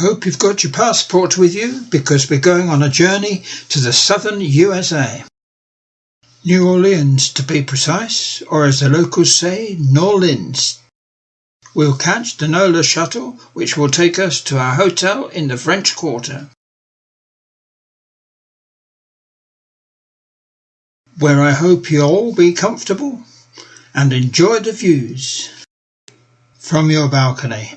Hope you've got your passport with you because we're going on a journey to the southern USA. New Orleans to be precise, or as the locals say, N'Orleans. We'll catch the NOLA shuttle which will take us to our hotel in the French Quarter, where I hope you'll all be comfortable and enjoy the views from your balcony.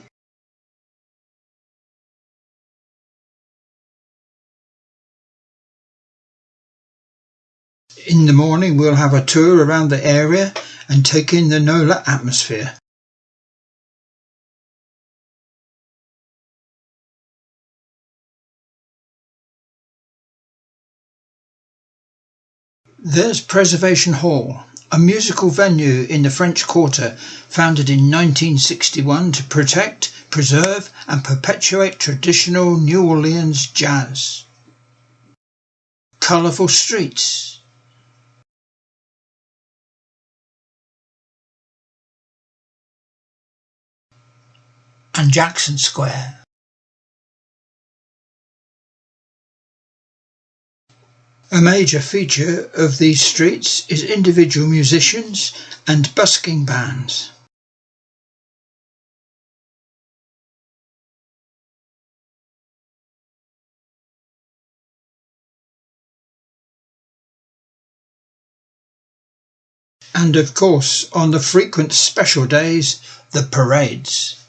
In the morning we'll have a tour around the area and take in the NOLA atmosphere. There's Preservation Hall, a musical venue in the French Quarter founded in 1961 to protect, preserve and perpetuate traditional New Orleans jazz. Colourful streets. And Jackson Square. A major feature of these streets is individual musicians and busking bands. And of course, on the frequent special days, the parades.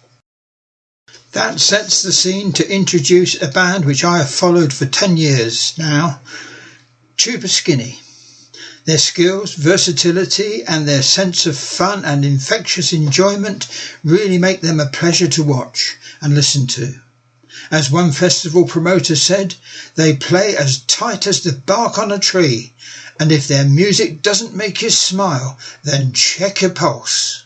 That sets the scene to introduce a band which I have followed for 10 years now, Tuba. Their skills, versatility and their sense of fun and infectious enjoyment really make them a pleasure to watch and listen to. As one festival promoter said, they play as tight as the bark on a tree, and if their music doesn't make you smile, then check your pulse.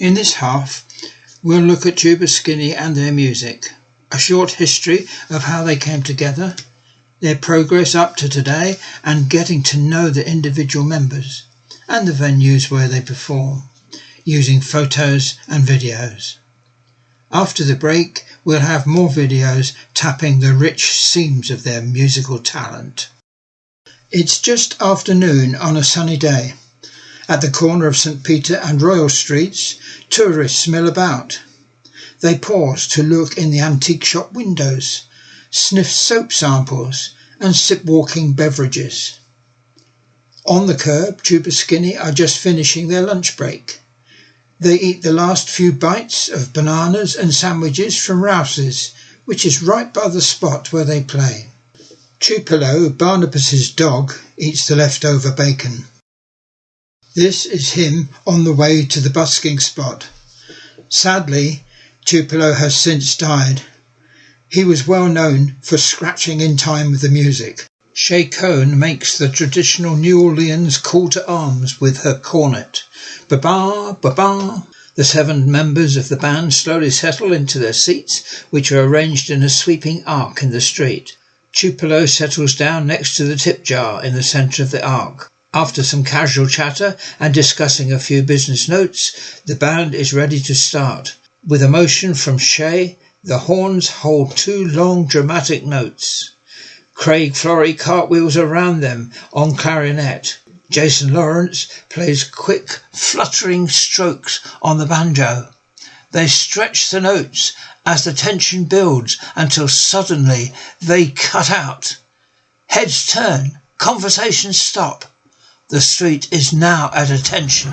In this half, we'll look at Tuba Skinny and their music, a short history of how they came together, their progress up to today, and getting to know the individual members and the venues where they perform, using photos and videos. After the break, we'll have more videos tapping the rich seams of their musical talent. It's just afternoon on a sunny day. At the corner of St. Peter and Royal Streets, tourists mill about. They pause to look in the antique shop windows, sniff soap samples and sip walking beverages. On the curb, Tuba Skinny are just finishing their lunch break. They eat the last few bites of bananas and sandwiches from Rouse's, which is right by the spot where they play. Tupelo, Barnabas's dog, eats the leftover bacon. This is him on the way to the busking spot. Sadly, Tupelo has since died. He was well known for scratching in time with the music. Shay Cohn makes the traditional New Orleans call to arms with her cornet. Ba-ba, ba-ba. The 7 members of the band slowly settle into their seats, which are arranged in a sweeping arc in the street. Tupelo settles down next to the tip jar in the centre of the arc. After some casual chatter and discussing a few business notes, the band is ready to start. With a motion from Shay, the horns hold 2 long dramatic notes. Craig Flory cartwheels around them on clarinet. Jason Lawrence plays quick, fluttering strokes on the banjo. They stretch the notes as the tension builds until suddenly they cut out. Heads turn, conversations stop. The street is now at attention.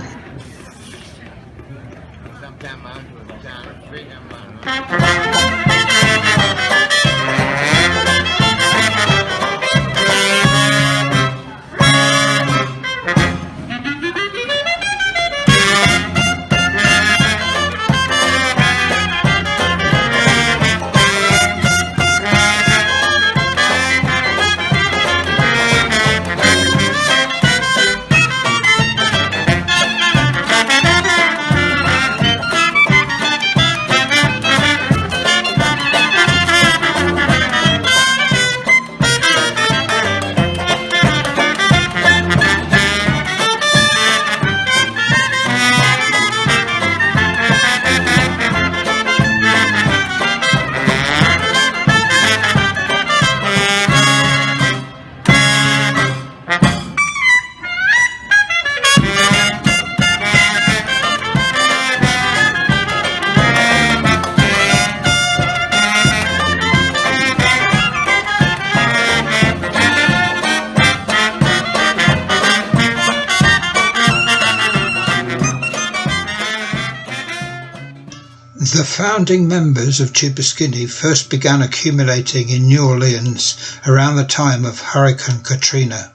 The founding members of Tuba Skinny first began accumulating in New Orleans around the time of Hurricane Katrina.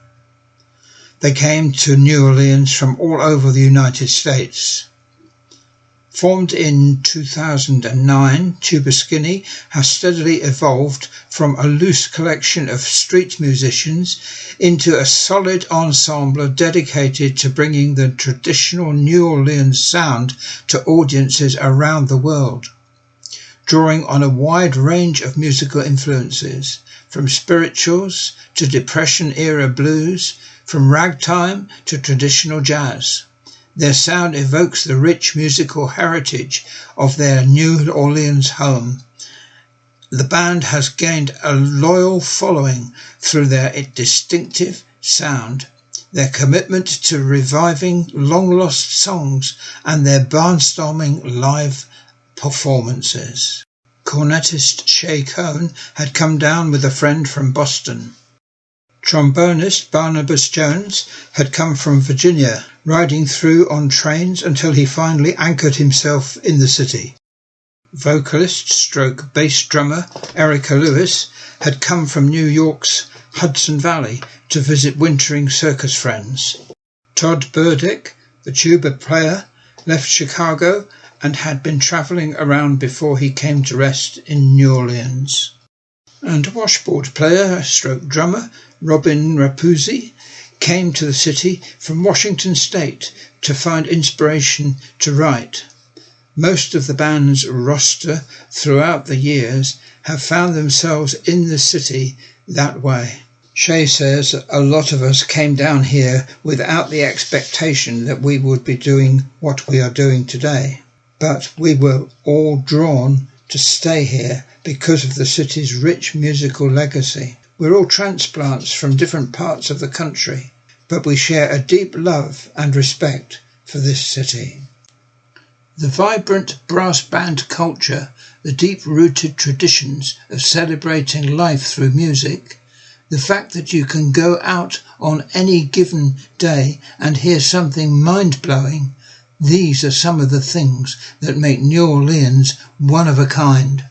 They came to New Orleans from all over the United States. Formed in 2009, Tuba Skinny has steadily evolved from a loose collection of street musicians into a solid ensemble dedicated to bringing the traditional New Orleans sound to audiences around the world, drawing on a wide range of musical influences, from spirituals to Depression-era blues, from ragtime to traditional jazz. Their sound evokes the rich musical heritage of their New Orleans home. The band has gained a loyal following through their distinctive sound, their commitment to reviving long-lost songs, and their barnstorming live performances. Cornetist Shay Cohn had come down with a friend from Boston. Trombonist Barnabas Jones had come from Virginia, riding through on trains until he finally anchored himself in the city. Vocalist stroke bass drummer Erica Lewis had come from New York's Hudson Valley to visit wintering circus friends. Todd Burdick, the tuba player, left Chicago and had been travelling around before he came to rest in New Orleans. And washboard player stroke drummer Robin Rapuzzi came to the city from Washington State to find inspiration to write. Most of the band's roster throughout the years have found themselves in the city that way. Shay says a lot of us came down here without the expectation that we would be doing what we are doing today, but we were all drawn to stay here because of the city's rich musical legacy. We're all transplants from different parts of the country, but we share a deep love and respect for this city. The vibrant brass band culture, the deep-rooted traditions of celebrating life through music, the fact that you can go out on any given day and hear something mind-blowing, these are some of the things that make New Orleans one of a kind.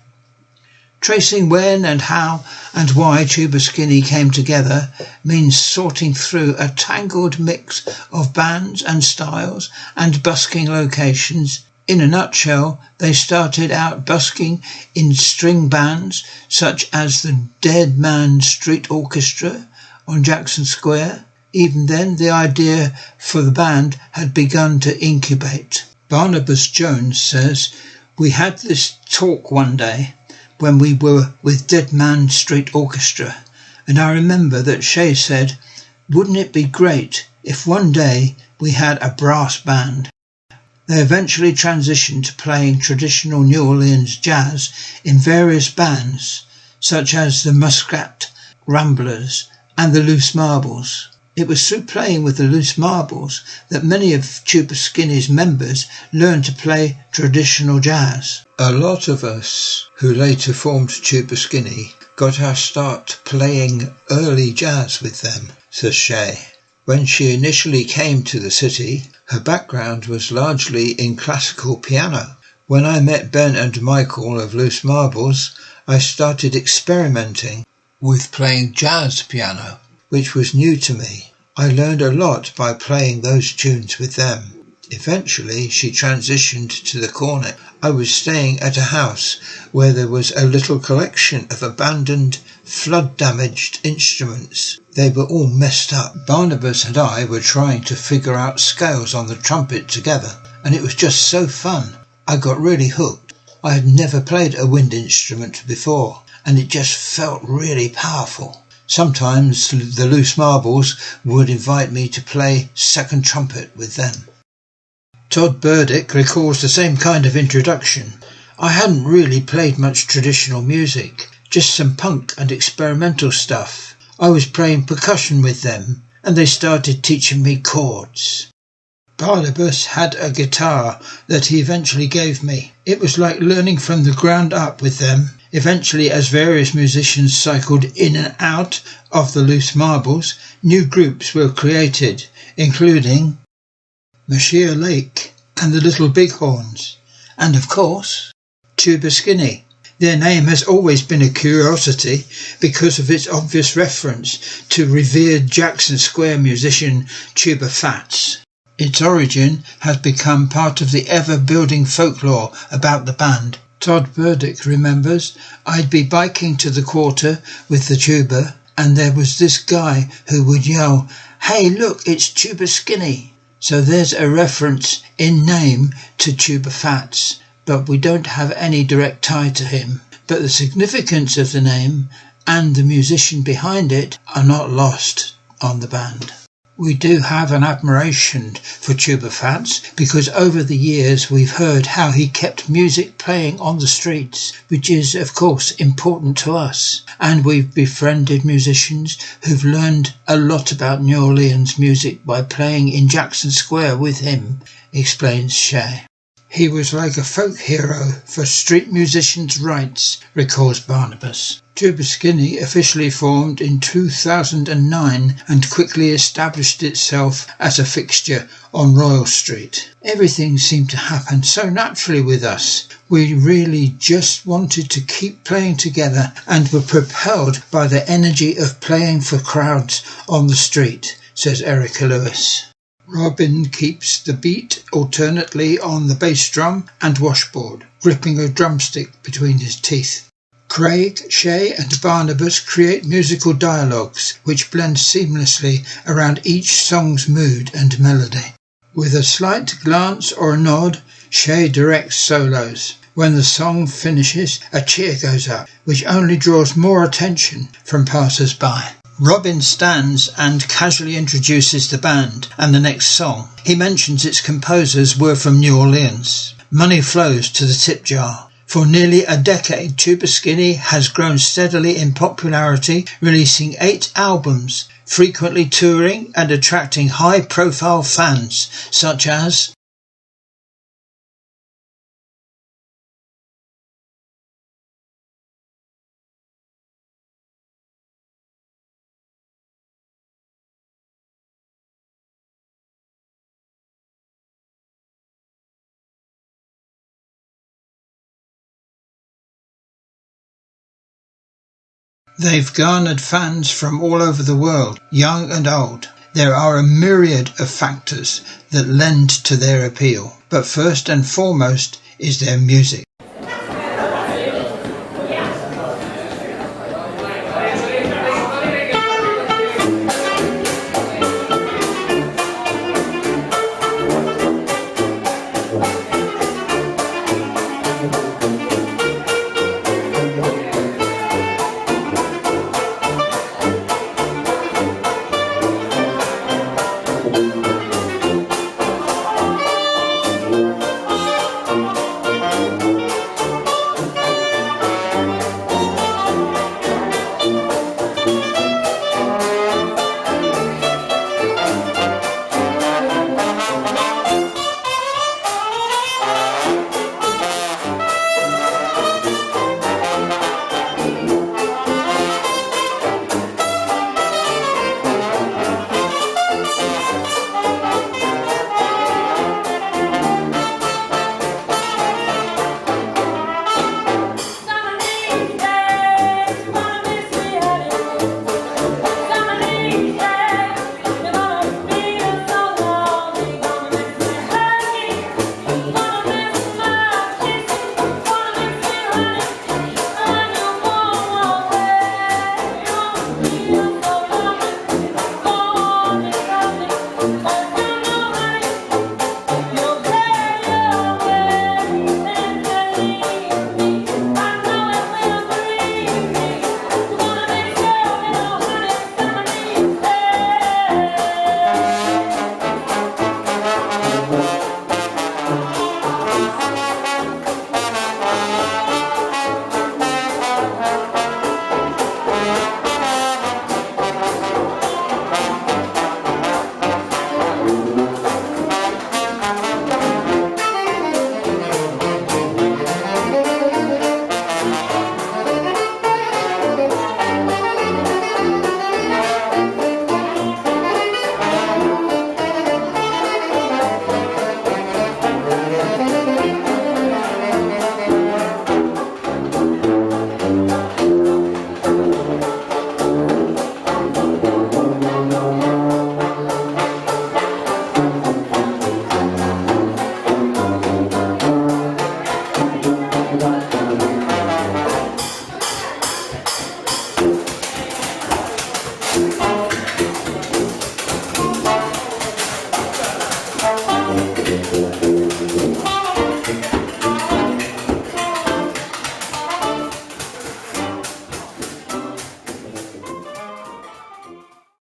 Tracing when and how and why Tuba Skinny came together means sorting through a tangled mix of bands and styles and busking locations. In a nutshell, they started out busking in string bands such as the Dead Man Street Orchestra on Jackson Square. Even then, the idea for the band had begun to incubate. Barnabas Jones says, "We had this talk one day when we were with Dead Man Street Orchestra, and I remember that Shay said, wouldn't it be great if one day we had a brass band?" They eventually transitioned to playing traditional New Orleans jazz in various bands, such as the Muscat Ramblers and the Loose Marbles. It was through playing with the Loose Marbles that many of Tuba Skinny's members learned to play traditional jazz. A lot of us who later formed Tuba Skinny got our start playing early jazz with them, says Shay. When she initially came to the city, her background was largely in classical piano. When I met Ben and Michael of Loose Marbles, I started experimenting with playing jazz piano, which was new to me. I learned a lot by playing those tunes with them. Eventually, she transitioned to the cornet. I was staying at a house where there was a little collection of abandoned, flood-damaged instruments. They were all messed up. Barnabas and I were trying to figure out scales on the trumpet together, and it was just so fun. I got really hooked. I had never played a wind instrument before, and it just felt really powerful. Sometimes the Loose Marbles would invite me to play second trumpet with them. Todd Burdick recalls the same kind of introduction. I hadn't really played much traditional music, just some punk and experimental stuff. I was playing percussion with them, and they started teaching me chords. Barnabas had a guitar that he eventually gave me. It was like learning from the ground up with them. Eventually, as various musicians cycled in and out of the Loose Marbles, new groups were created, including Mashia Lake and the Little Bighorns, and of course, Tuba Skinny. Their name has always been a curiosity because of its obvious reference to revered Jackson Square musician Tuba Fats. Its origin has become part of the ever-building folklore about the band. Todd Burdick remembers, I'd be biking to the quarter with the tuba, and there was this guy who would yell, "Hey, look, it's Tuba Skinny." So there's a reference in name to Tuba Fats, but we don't have any direct tie to him. But the significance of the name and the musician behind it are not lost on the band. We do have an admiration for Tuba Fats because over the years we've heard how he kept music playing on the streets, which is of course important to us, and we've befriended musicians who've learned a lot about New Orleans music by playing in Jackson Square with him, explains Shay. He was like a folk hero for street musicians' rights, recalls Barnabas. Tuba Skinny officially formed in 2009 and quickly established itself as a fixture on Royal Street. Everything seemed to happen so naturally with us. We really just wanted to keep playing together and were propelled by the energy of playing for crowds on the street, says Erica Lewis. Robin keeps the beat alternately on the bass drum and washboard, gripping a drumstick between his teeth. Craig, Shay and Barnabas create musical dialogues which blend seamlessly around each song's mood and melody. With a slight glance or a nod, Shay directs solos. When the song finishes, a cheer goes up, which only draws more attention from passers-by. Robin stands and casually introduces the band and the next song. He mentions its composers were from New Orleans. Money flows to the tip jar. For nearly a decade, Tuba Skinny has grown steadily in popularity, releasing 8 albums, frequently touring and attracting high-profile fans such as They've garnered fans from all over the world, young and old. There are a myriad of factors that lend to their appeal, but first and foremost is their music.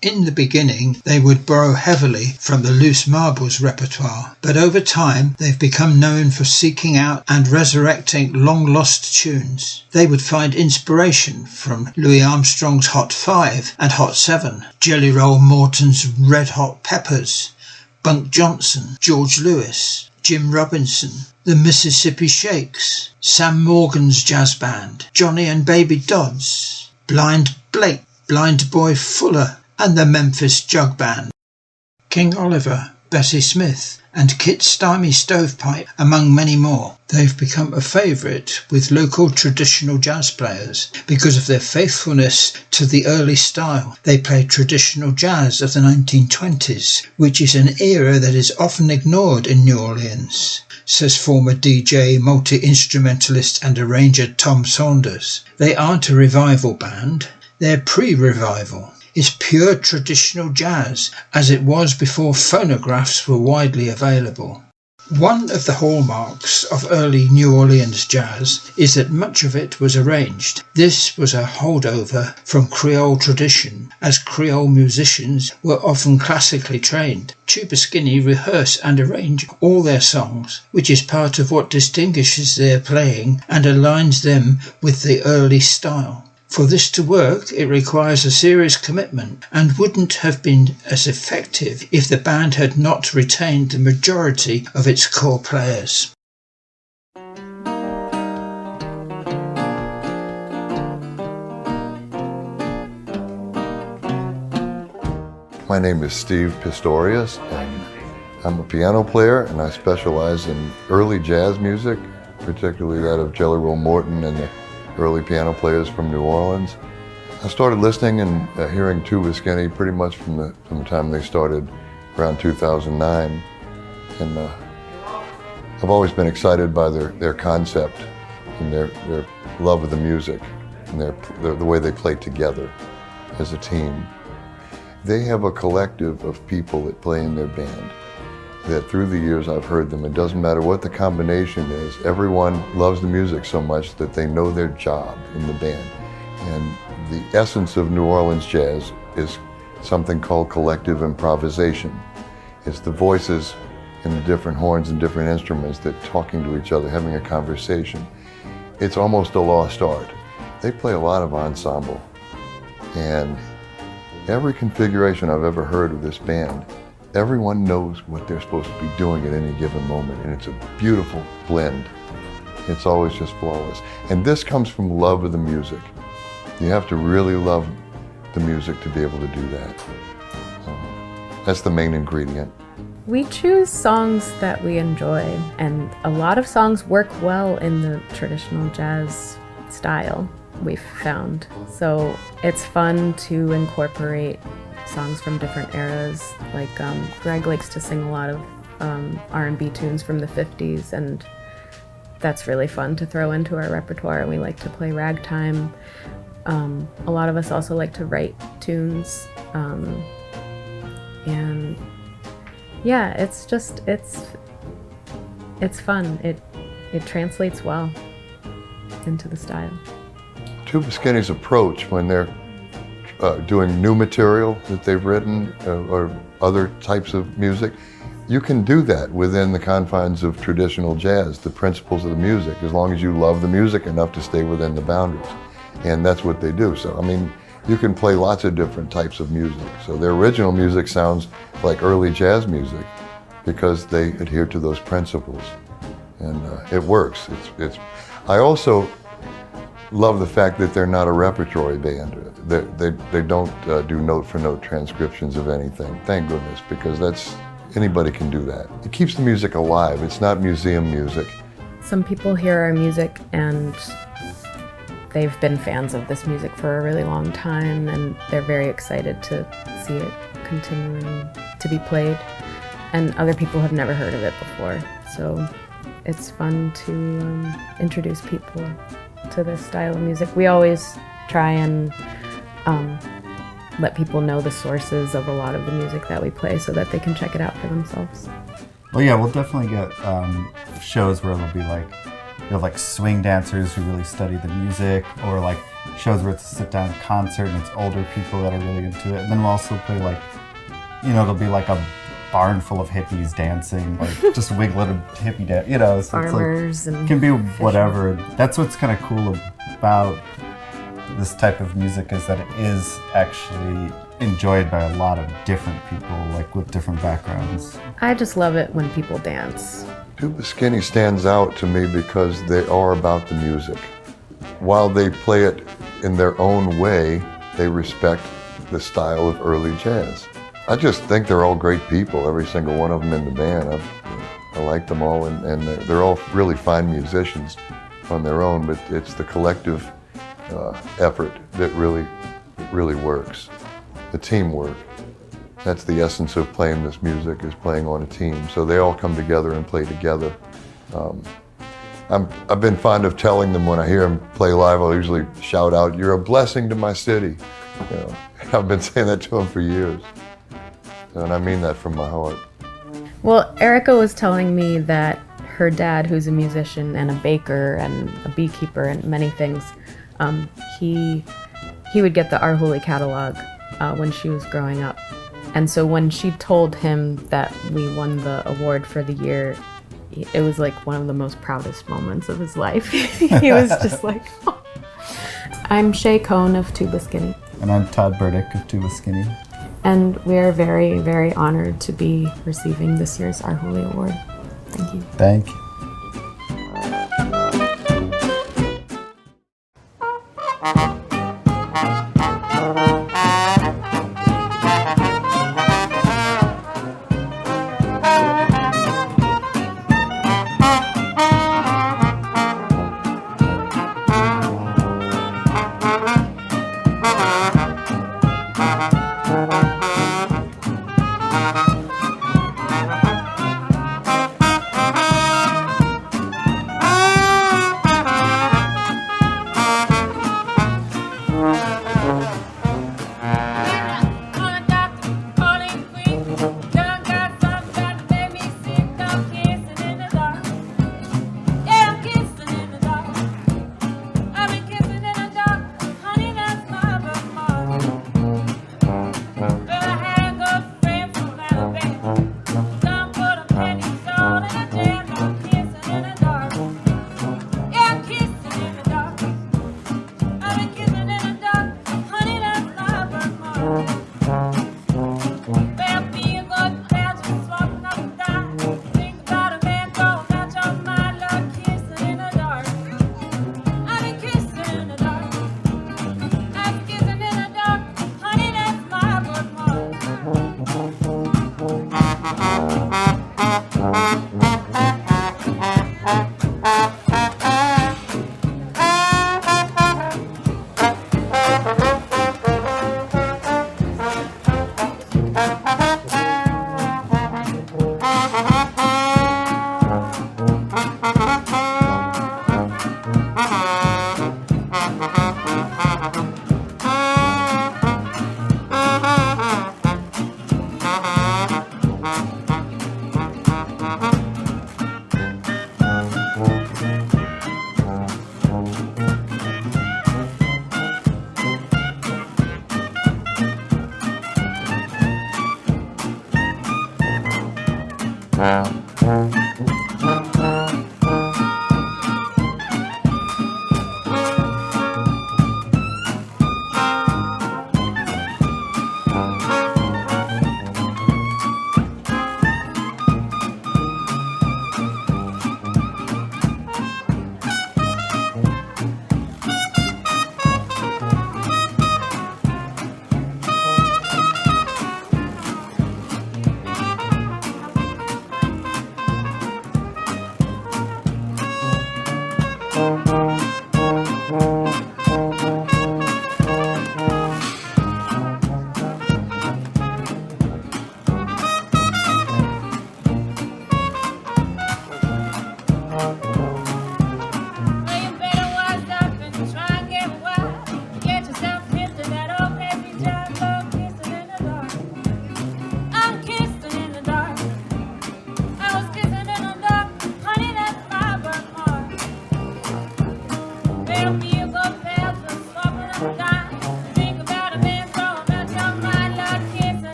In the beginning, they would borrow heavily from the Loose Marbles repertoire, but over time they've become known for seeking out and resurrecting long-lost tunes. They would find inspiration from Louis Armstrong's Hot 5 and Hot 7, Jelly Roll Morton's Red Hot Peppers, Bunk Johnson, George Lewis, Jim Robinson, the Mississippi Shakes, Sam Morgan's Jazz Band, Johnny and Baby Dodds, Blind Blake, Blind Boy Fuller, and the Memphis Jug Band, King Oliver, Bessie Smith, and Kit Stymie Stovepipe, among many more. They've become a favourite with local traditional jazz players because of their faithfulness to the early style. They play traditional jazz of the 1920s, which is an era that is often ignored in New Orleans, says former DJ, multi-instrumentalist and arranger Tom Saunders. They aren't a revival band, they're pre-revival. Is pure traditional jazz as it was before phonographs were widely available. One of the hallmarks of early New Orleans jazz is that much of it was arranged. This was a holdover from Creole tradition, as Creole musicians were often classically trained. Tuba Skinny rehearse and arrange all their songs, which is part of what distinguishes their playing and aligns them with the early style. For this to work, it requires a serious commitment and wouldn't have been as effective if the band had not retained the majority of its core players. My name is Steve Pistorius, and I'm a piano player, and I specialize in early jazz music, particularly that of Jelly Roll Morton and the early piano players from New Orleans. I started listening and hearing Tuba Skinny pretty much from the time they started around 2009. And I've always been excited by their concept and their love of the music and the way they play together as a team. They have a collective of people that play in their band that through the years I've heard them. It doesn't matter what the combination is, everyone loves the music so much that they know their job in the band. And the essence of New Orleans jazz is something called collective improvisation. It's the voices and the different horns and different instruments that talking to each other, having a conversation. It's almost a lost art. They play a lot of ensemble, and every configuration I've ever heard of this band, everyone knows what they're supposed to be doing at any given moment, and it's a beautiful blend. It's always just flawless. And this comes from love of the music. You have to really love the music to be able to do that. That's the main ingredient. We choose songs that we enjoy, and a lot of songs work well in the traditional jazz style, we've found. So it's fun to incorporate songs from different eras. Like Greg likes to sing a lot of R&B tunes from the 50s, and that's really fun to throw into our repertoire. We like to play ragtime. A lot of us also like to write tunes. And yeah, it's fun. It translates well into the style. Tuba Skinny's approach when they're doing new material that they've written or other types of music, you can do that within the confines of traditional jazz, the principles of the music, as long as you love the music enough to stay within the boundaries. And that's what they do. So, I mean, you can play lots of different types of music. So their original music sounds like early jazz music because they adhere to those principles. And it works. I also love the fact that they're not a repertory band. They don't do note-for-note transcriptions of anything, thank goodness, because anybody can do that. It keeps the music alive. It's not museum music. Some people hear our music and they've been fans of this music for a really long time, and they're very excited to see it continuing to be played. And other people have never heard of it before, so it's fun to introduce people to this style of music. We always try and let people know the sources of a lot of the music that we play so that they can check it out for themselves. Well, yeah, we'll definitely get shows where it'll be like, you have like swing dancers who really study the music, or like shows where it's a sit-down concert and it's older people that are really into it. And then we'll also play like, it'll be like a barn full of hippies dancing, like just wiggling hippie dance, so farmers, it's like, it can be whatever. That's what's kind of cool about this type of music, is that it is actually enjoyed by a lot of different people, like with different backgrounds. I just love it when people dance. Tuba Skinny stands out to me because they are about the music. While they play it in their own way, they respect the style of early jazz. I just think they're all great people, every single one of them in the band. I like them all, and they're all really fine musicians on their own, but it's the collective effort that really works. The teamwork. That's the essence of playing this music, is playing on a team. So they all come together and play together. I've been fond of telling them when I hear them play live, I'll usually shout out, "You're a blessing to my city." I've been saying that to them for years. And I mean that from my heart. Well, Erica was telling me that her dad, who's a musician and a baker and a beekeeper and many things, he would get the Our Holy catalog when she was growing up. And so when she told him that we won the award for the year, it was like one of the most proudest moments of his life. He was just like, oh. I'm Shay Cohn of Tuba Skinny. And I'm Todd Burdick of Tuba Skinny. And we are very, very honored to be receiving this year's Our Holy Award. Thank you. Thank you.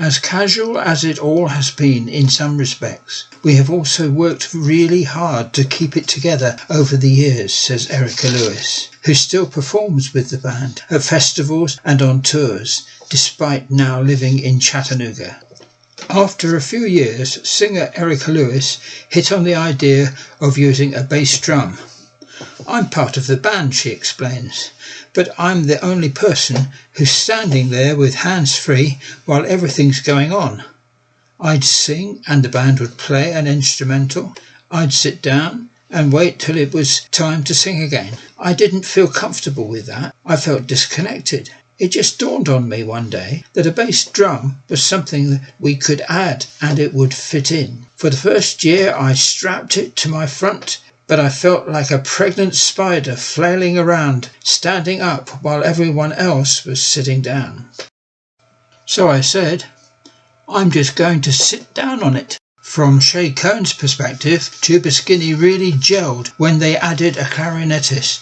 As casual as it all has been in some respects, we have also worked really hard to keep it together over the years, says Erica Lewis, who still performs with the band at festivals and on tours, despite now living in Chattanooga. After a few years, singer Erica Lewis hit on the idea of using a bass drum. I'm part of the band, she explains, but I'm the only person who's standing there with hands free while everything's going on. I'd sing and the band would play an instrumental. I'd sit down and wait till it was time to sing again. I didn't feel comfortable with that. I felt disconnected. It just dawned on me one day that a bass drum was something that we could add and it would fit in. For the first year I strapped it to my front, but I felt like a pregnant spider flailing around, standing up while everyone else was sitting down. So I said, I'm just going to sit down on it. From Shay Cohn's perspective, Tuba Skinny really gelled when they added a clarinetist.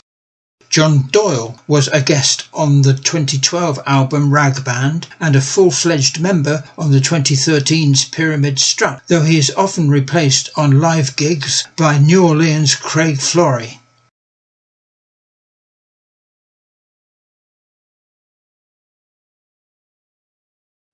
John Doyle was a guest on the 2012 album Rag Band and a full-fledged member on the 2013's Pyramid Strut, though he is often replaced on live gigs by New Orleans' Craig Flory.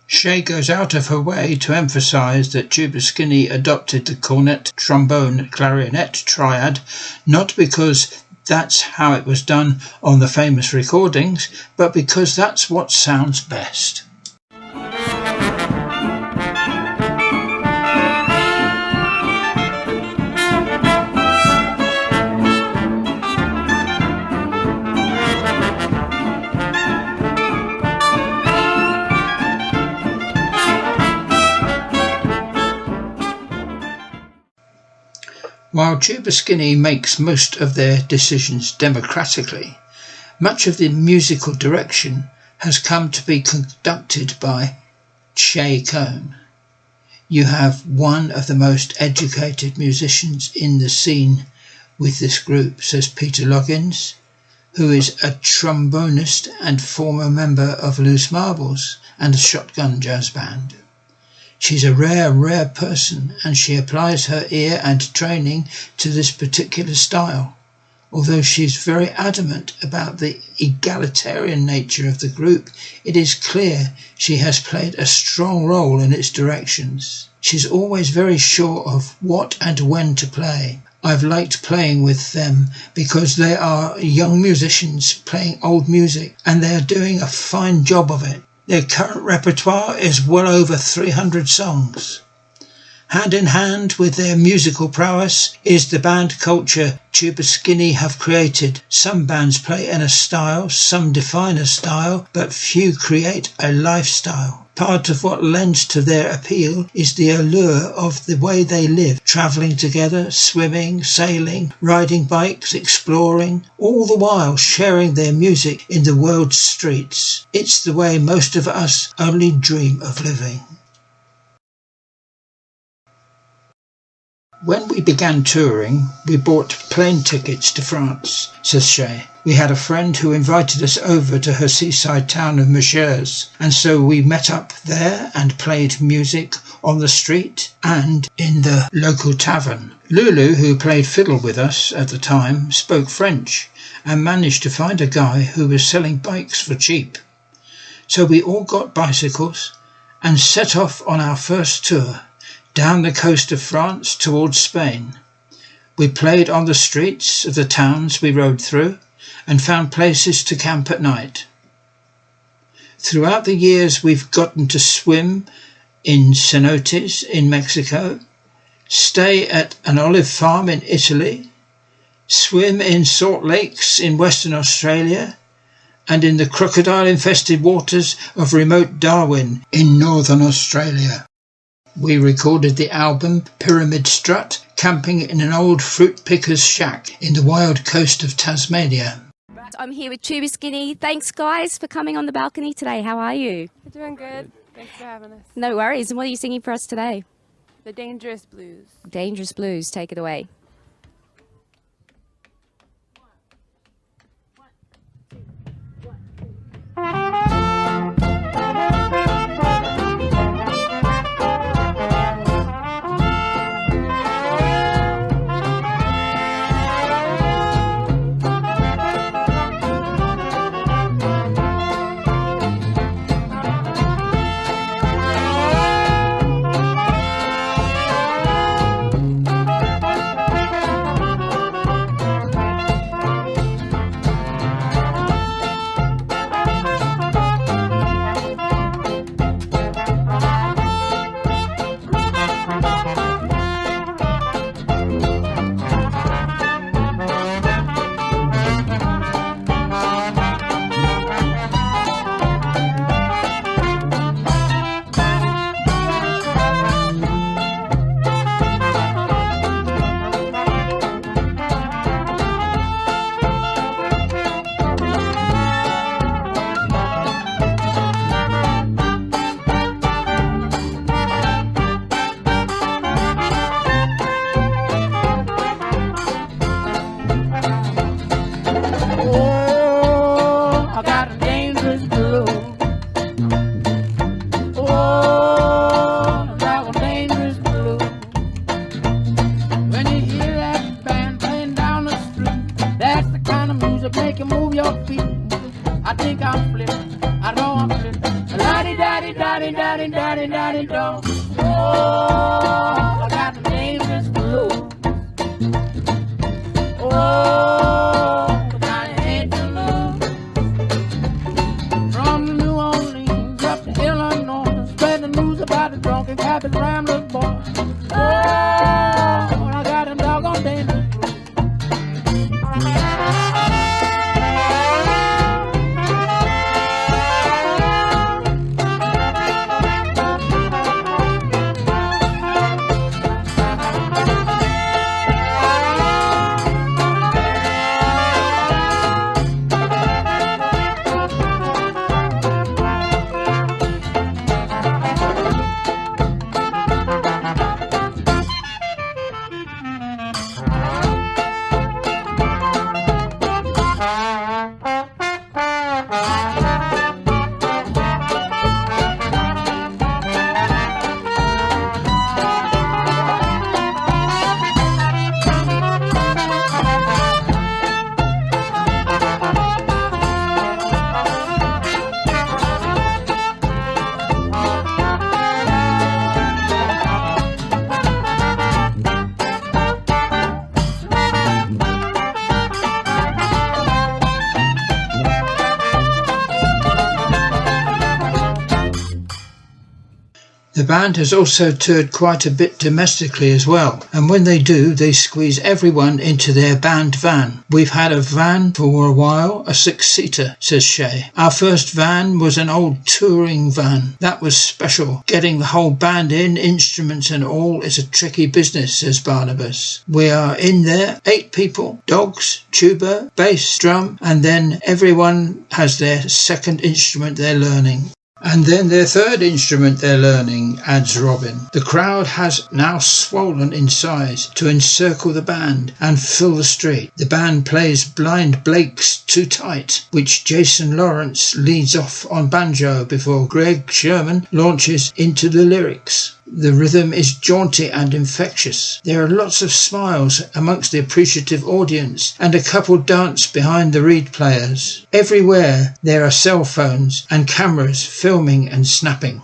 Shay goes out of her way to emphasise that Tuba Skinny adopted the cornet, trombone, clarinet triad, not because that's how it was done on the famous recordings, but because that's what sounds best. While Tuba Skinny makes most of their decisions democratically, much of the musical direction has come to be conducted by Shay Cohn. You have one of the most educated musicians in the scene with this group, says Peter Loggins, who is a trombonist and former member of Loose Marbles and a Shotgun Jazz Band. She's a rare person, and she applies her ear and training to this particular style. Although she's very adamant about the egalitarian nature of the group, it is clear she has played a strong role in its directions. She's always very sure of what and when to play. I've liked playing with them because they are young musicians playing old music, and they are doing a fine job of it. Their current repertoire is well over 300 songs. Hand in hand with their musical prowess is the band culture Tuba Skinny have created. Some bands play in a style, some define a style, but few create a lifestyle. Part of what lends to their appeal is the allure of the way they live, travelling together, swimming, sailing, riding bikes, exploring, all the while sharing their music in the world's streets. It's the way most of us only dream of living. When we began touring, we bought plane tickets to France, says Shay. We had a friend who invited us over to her seaside town of Mechers, and so we met up there and played music on the street and in the local tavern. Lulu, who played fiddle with us at the time, spoke French and managed to find a guy who was selling bikes for cheap. So we all got bicycles and set off on our first tour, down the coast of France towards Spain. We played on the streets of the towns we rode through and found places to camp at night. Throughout the years we've gotten to swim in cenotes in Mexico, stay at an olive farm in Italy, swim in salt lakes in Western Australia, and in the crocodile-infested waters of remote Darwin in Northern Australia. We recorded the album Pyramid Strut, camping in an old fruit picker's shack in the wild coast of Tasmania. I'm here with Tuba Skinny. Thanks, guys, for coming on the balcony today. How are you? We're doing good. Thanks for having us. No worries. And what are you singing for us today? The Dangerous Blues. Dangerous Blues. Take it away. your feet. I think I'm flipping. I know I'm flipping. Lottie, daddy, daddy, daddy, daddy, daddy, do. Oh, I got the dangerous blues. Oh, I hate to lose. From New Orleans up to Illinois, spread the news about the drunken Cabbage Ramblers, boy. Oh, I got them doggone dangerous blues. The band has also toured quite a bit domestically as well, and when they do, they squeeze everyone into their band van. We've had a van for a while, a 6-seater, says Shay. Our first van was an old touring van. That was special. Getting the whole band in, instruments and all, is a tricky business, says Barnabas. We are in there, 8 people, dogs, tuba, bass, drum, and then everyone has their second instrument they're learning. And then their third instrument they're learning, adds Robin. The crowd has now swollen in size to encircle the band and fill the street. The band plays Blind Blake's Too Tight, which Jason Lawrence leads off on banjo before Greg Sherman launches into the lyrics. The rhythm is jaunty and infectious. There are lots of smiles amongst the appreciative audience, and a couple dance behind the reed players. Everywhere there are cell phones and cameras filming and snapping.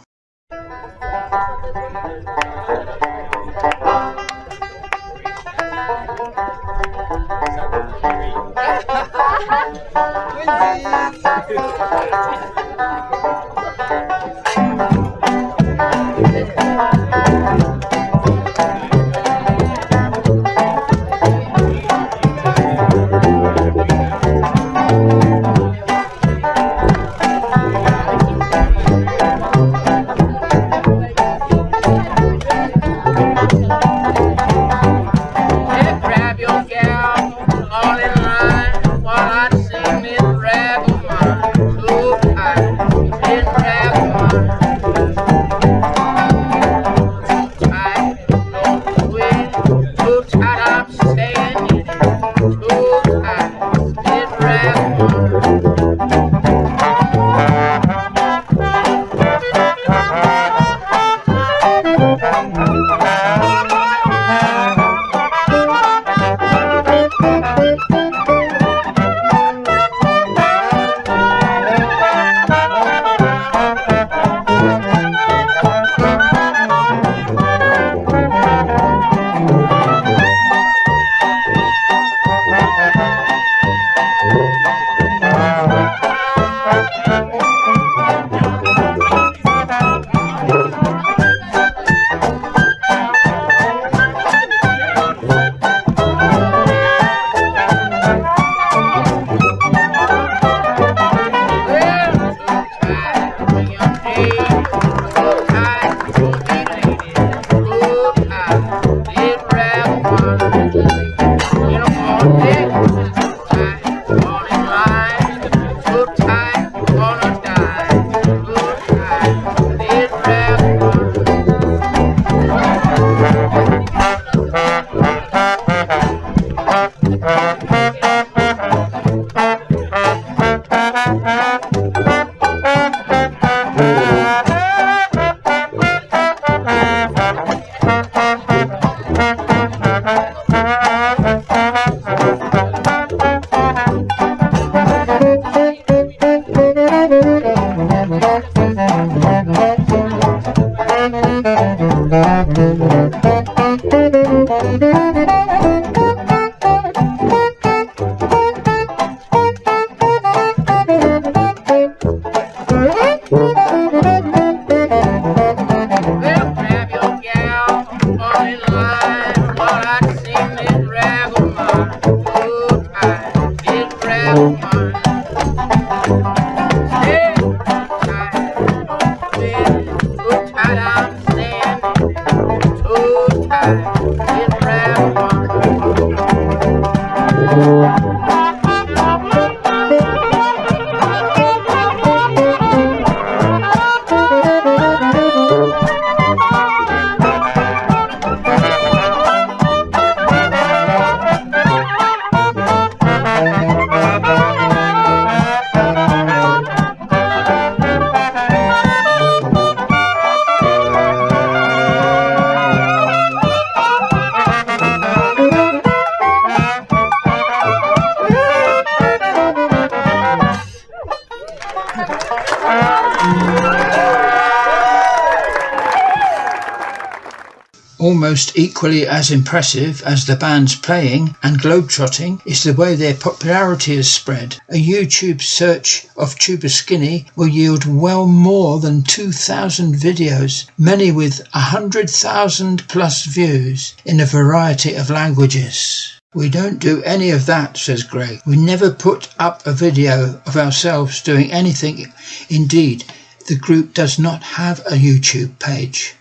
Almost equally as impressive as the band's playing and globetrotting is the way their popularity has spread. A YouTube search of Tuba Skinny will yield well more than 2,000 videos, many with 100,000 plus views in a variety of languages. We don't do any of that, says Greg. We never put up a video of ourselves doing anything. Indeed, the group does not have a YouTube page.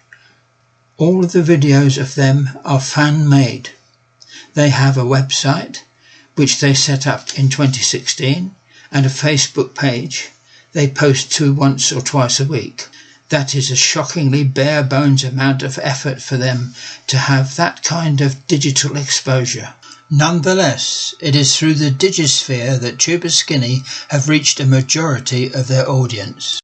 All of the videos of them are fan-made. They have a website, which they set up in 2016, and a Facebook page they post to once or twice a week. That is a shockingly bare-bones amount of effort for them to have that kind of digital exposure. Nonetheless, it is through the digisphere that Tuba Skinny have reached a majority of their audience.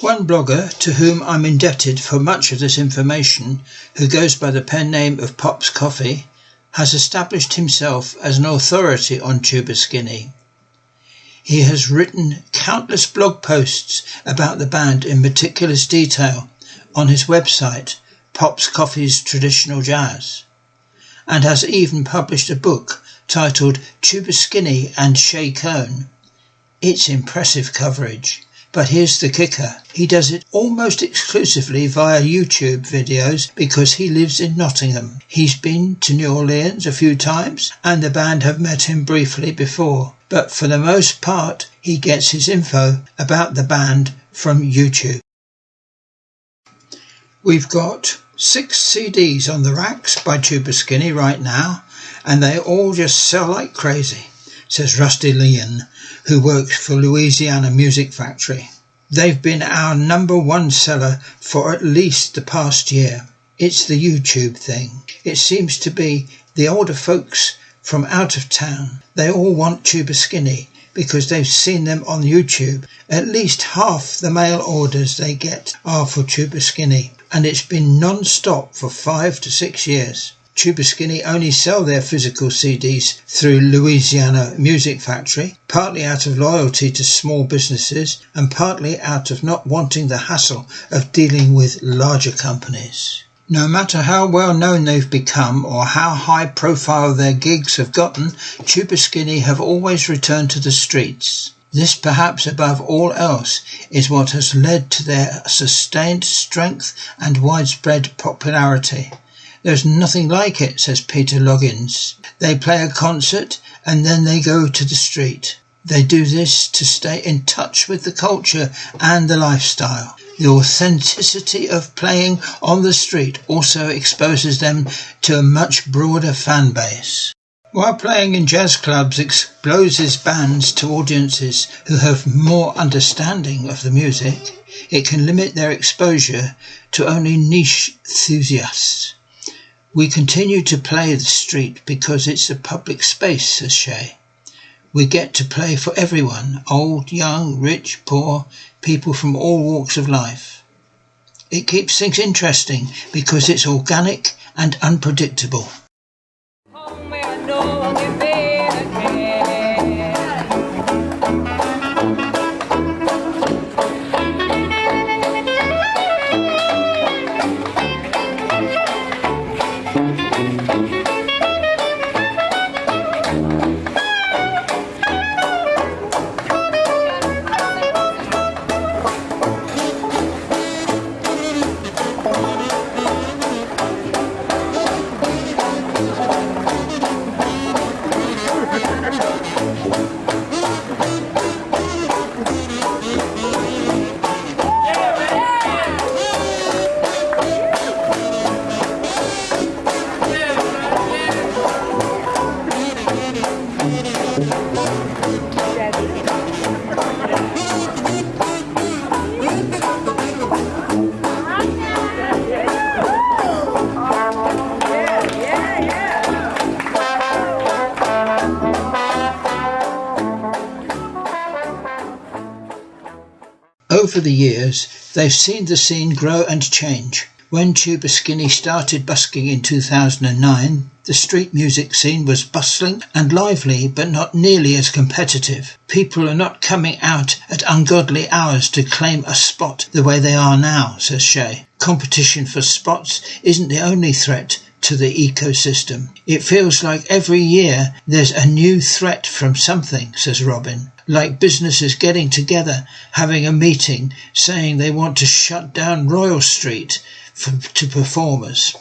One blogger to whom I'm indebted for much of this information, who goes by the pen name of Pop's Coffee, has established himself as an authority on Tuba Skinny. He has written countless blog posts about the band in meticulous detail on his website, Pop's Coffee's Traditional Jazz, and has even published a book titled Tuba Skinny and Shay Cone. It's impressive coverage. But here's the kicker. He does it almost exclusively via YouTube videos because he lives in Nottingham. He's been to New Orleans a few times and the band have met him briefly before. But for the most part, he gets his info about the band from YouTube. We've got 6 CDs on the racks by Tuba Skinny right now, and they all just sell like crazy, says Rusty Leon, who works for Louisiana Music Factory. They've been our #1 seller for at least the past year. It's the YouTube thing. It seems to be the older folks from out of town. They all want Tuba Skinny because they've seen them on YouTube. At least half the mail orders they get are for Tuba Skinny, and it's been non-stop for 5 to 6 years. Tuba Skinny only sell their physical CDs through Louisiana Music Factory, partly out of loyalty to small businesses and partly out of not wanting the hassle of dealing with larger companies. No matter how well known they've become or how high profile their gigs have gotten, Tuba Skinny have always returned to the streets. This, perhaps above all else, is what has led to their sustained strength and widespread popularity. There's nothing like it, says Peter Loggins. They play a concert and then they go to the street. They do this to stay in touch with the culture and the lifestyle. The authenticity of playing on the street also exposes them to a much broader fan base. While playing in jazz clubs exposes bands to audiences who have more understanding of the music, it can limit their exposure to only niche enthusiasts. We continue to play the street because it's a public space, says Shay. We get to play for everyone, old, young, rich, poor, people from all walks of life. It keeps things interesting because it's organic and unpredictable. Over the years, they've seen the scene grow and change. When Tuba Skinny started busking in 2009, the street music scene was bustling and lively, but not nearly as competitive. People are not coming out at ungodly hours to claim a spot the way they are now, says Shay. competition for spots isn't the only threat to the ecosystem. It feels like every year there's a new threat from something, says Robin, like businesses getting together, having a meeting, saying they want to shut down Royal Street to performers.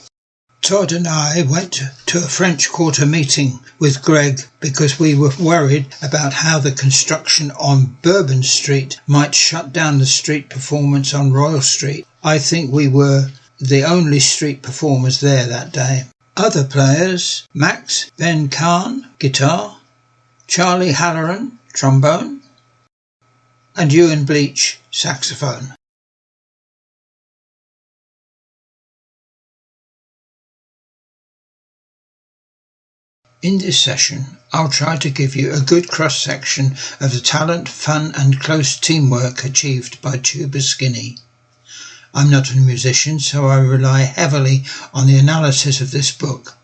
Todd and I went to a French Quarter meeting with Greg because we were worried about how the construction on Bourbon Street might shut down the street performance on Royal Street. I think we were the only street performers there that day. Other players: Max Ben Khan, guitar, Charlie Halloran, trombone, and Ewan Bleach, saxophone. In this session, I'll try to give you a good cross-section of the talent, fun and close teamwork achieved by Tuba Skinny. I'm not a musician, so I rely heavily on the analysis of this book.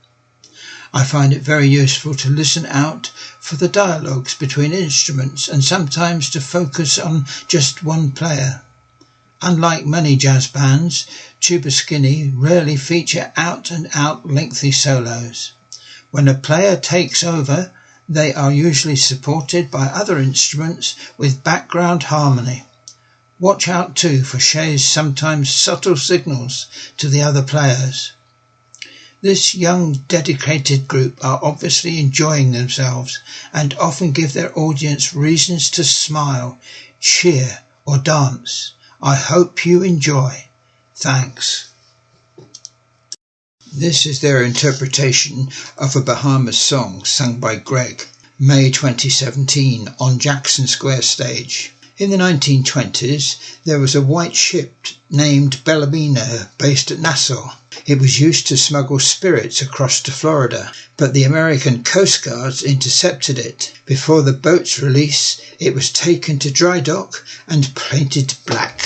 I find it very useful to listen out for the dialogues between instruments and sometimes to focus on just one player. Unlike many jazz bands, Tuba Skinny rarely feature out-and-out lengthy solos. When a player takes over, they are usually supported by other instruments with background harmony. Watch out too for Shay's sometimes subtle signals to the other players. This young, dedicated group are obviously enjoying themselves and often give their audience reasons to smile, cheer or dance. I hope you enjoy. Thanks. This is their interpretation of a Bahamas song sung by Greg, May 2017 on Jackson Square Stage. In the 1920s, there was a white ship named Bellabina based at Nassau. It was used to smuggle spirits across to Florida, but the American Coast Guards intercepted it. Before the boat's release, it was taken to dry dock and painted black.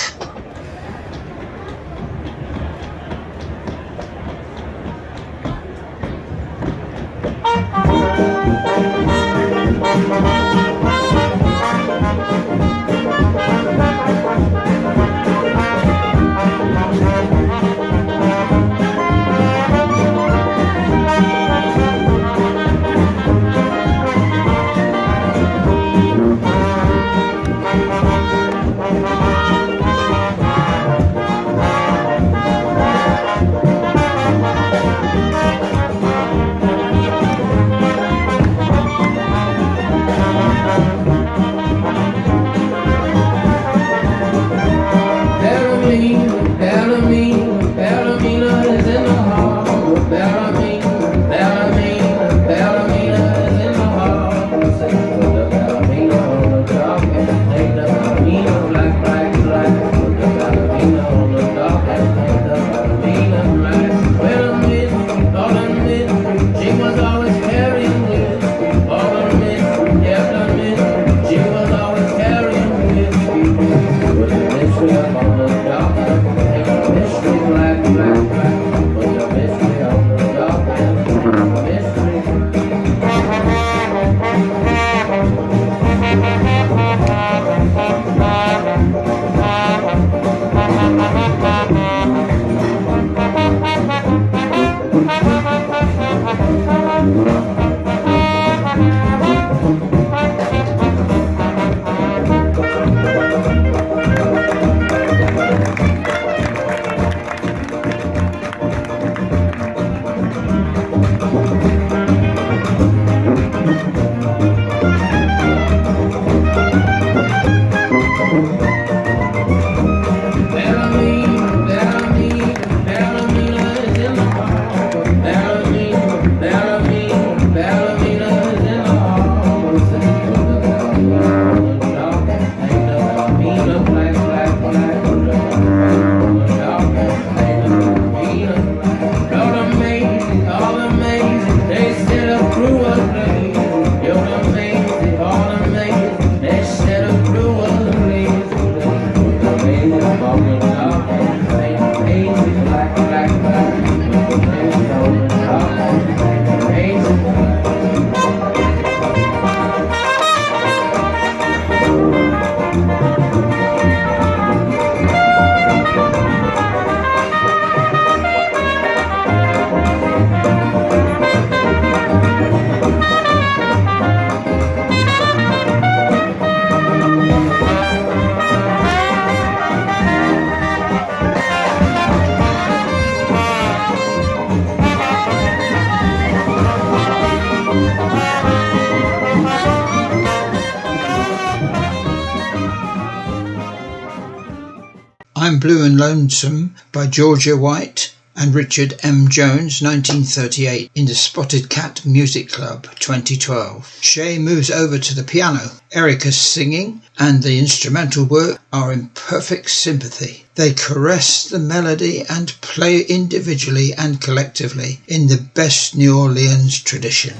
I'm Blue and Lonesome by Georgia White and Richard M. Jones, 1938, in the Spotted Cat Music Club, 2012. Shay moves over to the piano. Erica's singing and the instrumental work are in perfect sympathy. They caress the melody and play individually and collectively in the best New Orleans tradition.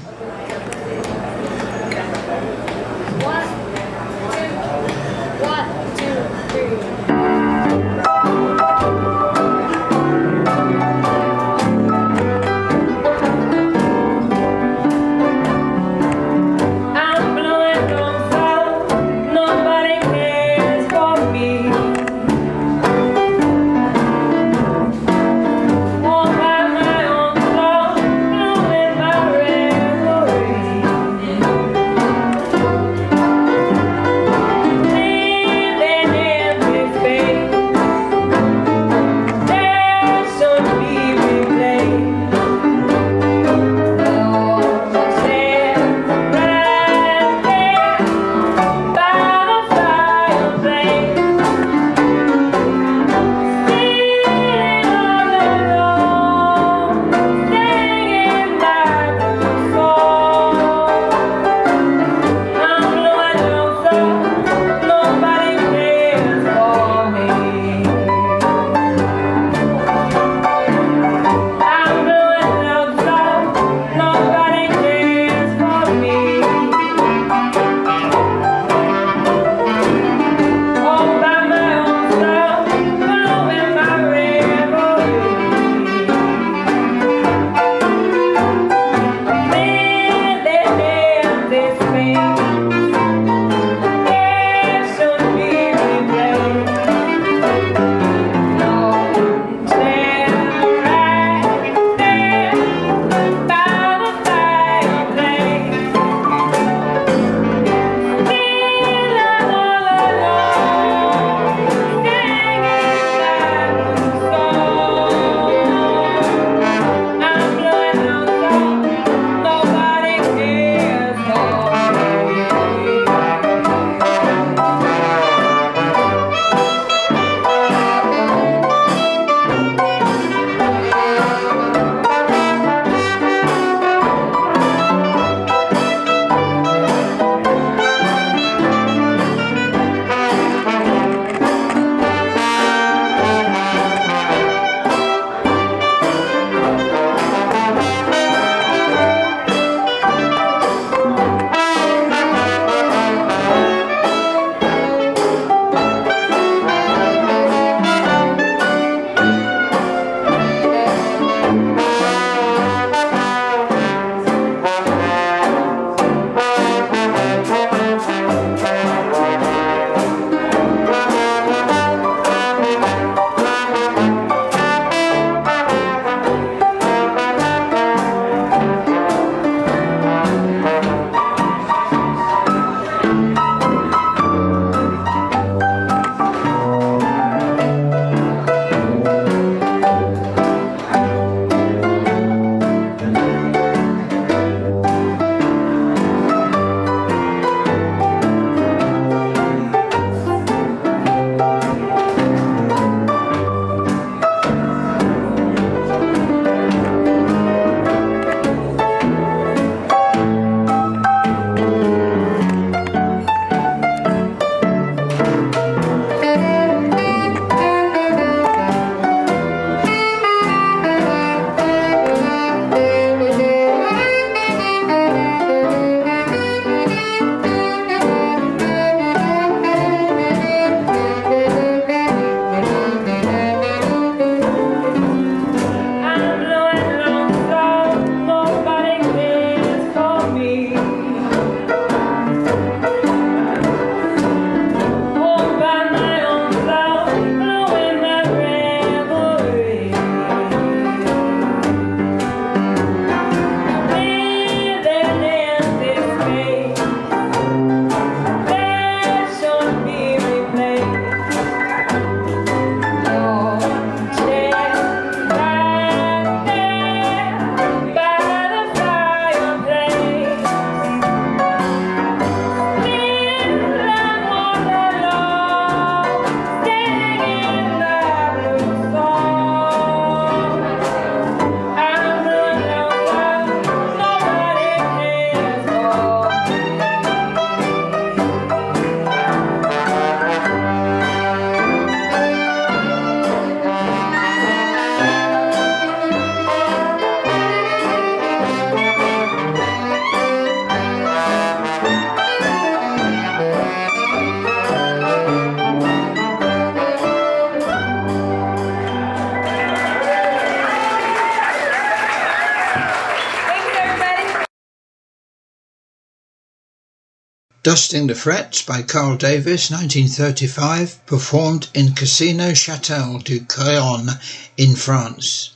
Dusting the Frets by Carl Davis, 1935, performed in Casino Châtel du Crillon in France.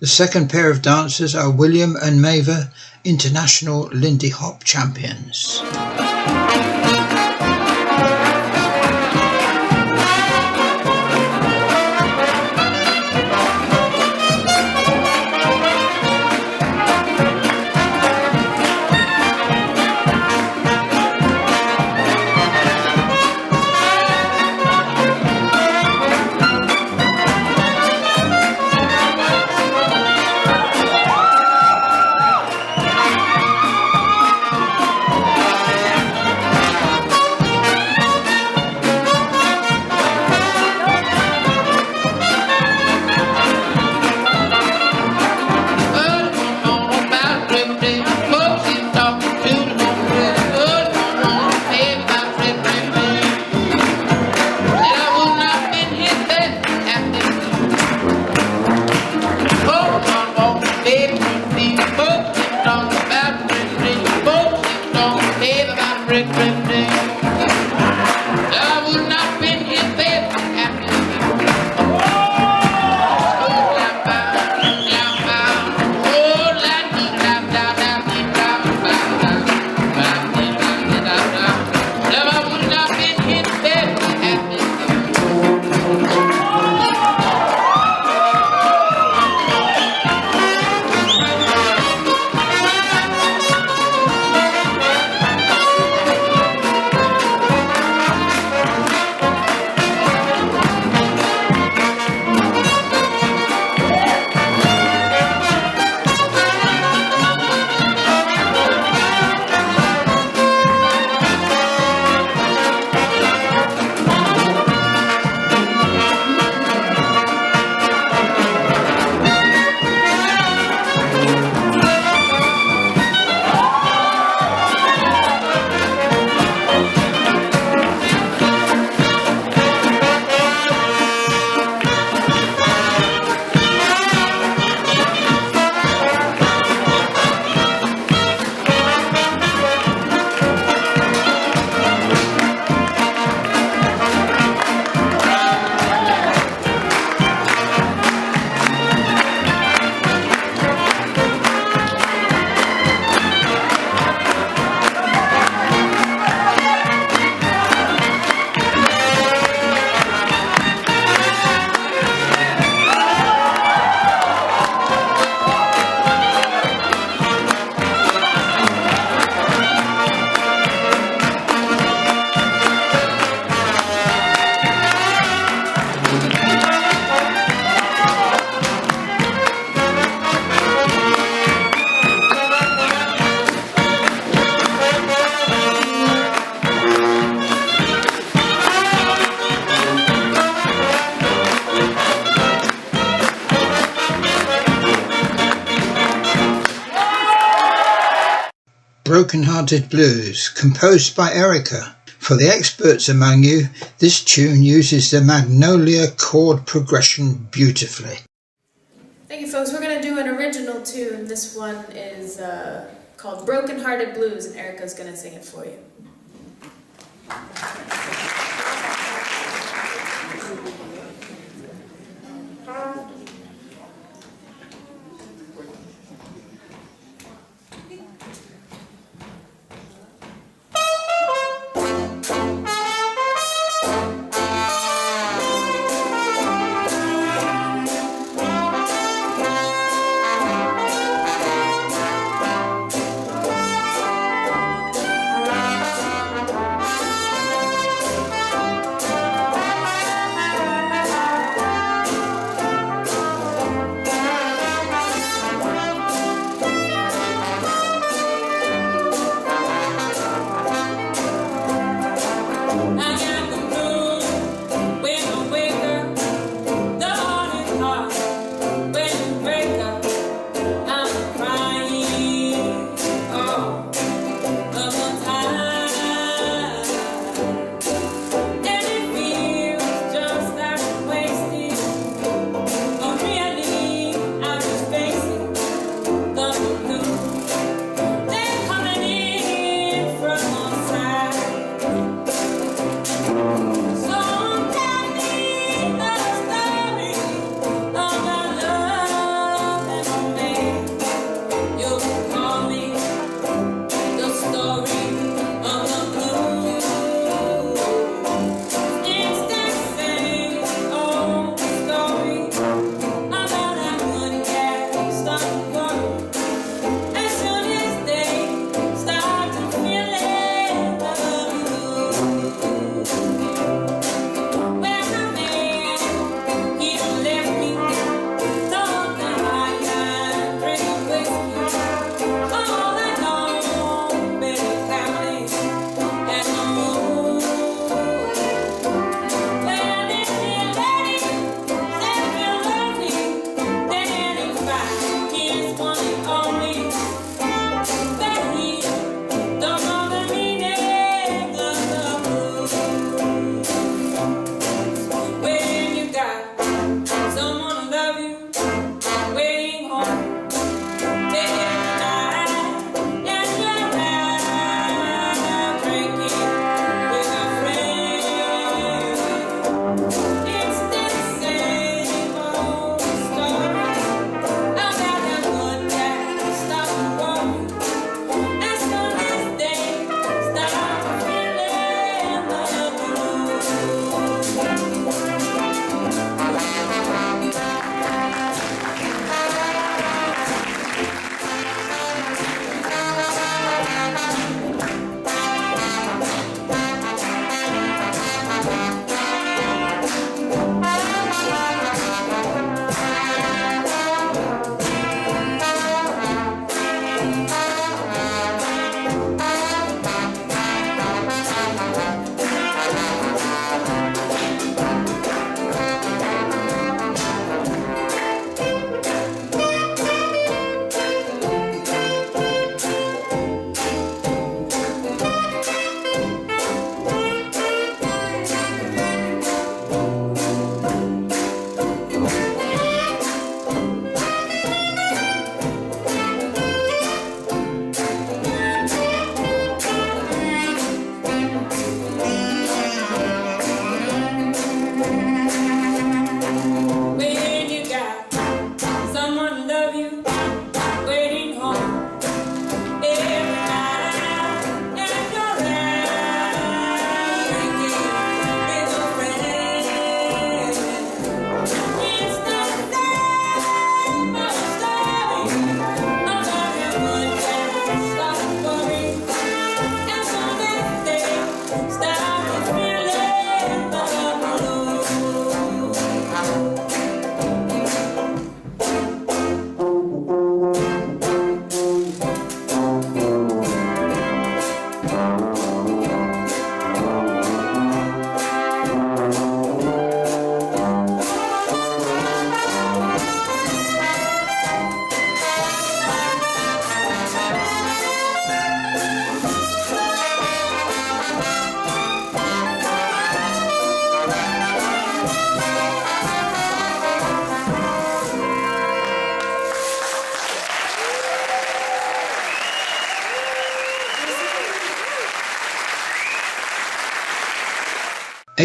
The second pair of dancers are William and Maeve, international Lindy Hop champions. Broken-Hearted Blues, composed by Erica. For the experts among you, this tune uses the Magnolia chord progression beautifully. Thank you, folks. We're going to do an original tune. This one is called Broken-Hearted Blues, and Erica's going to sing it for you.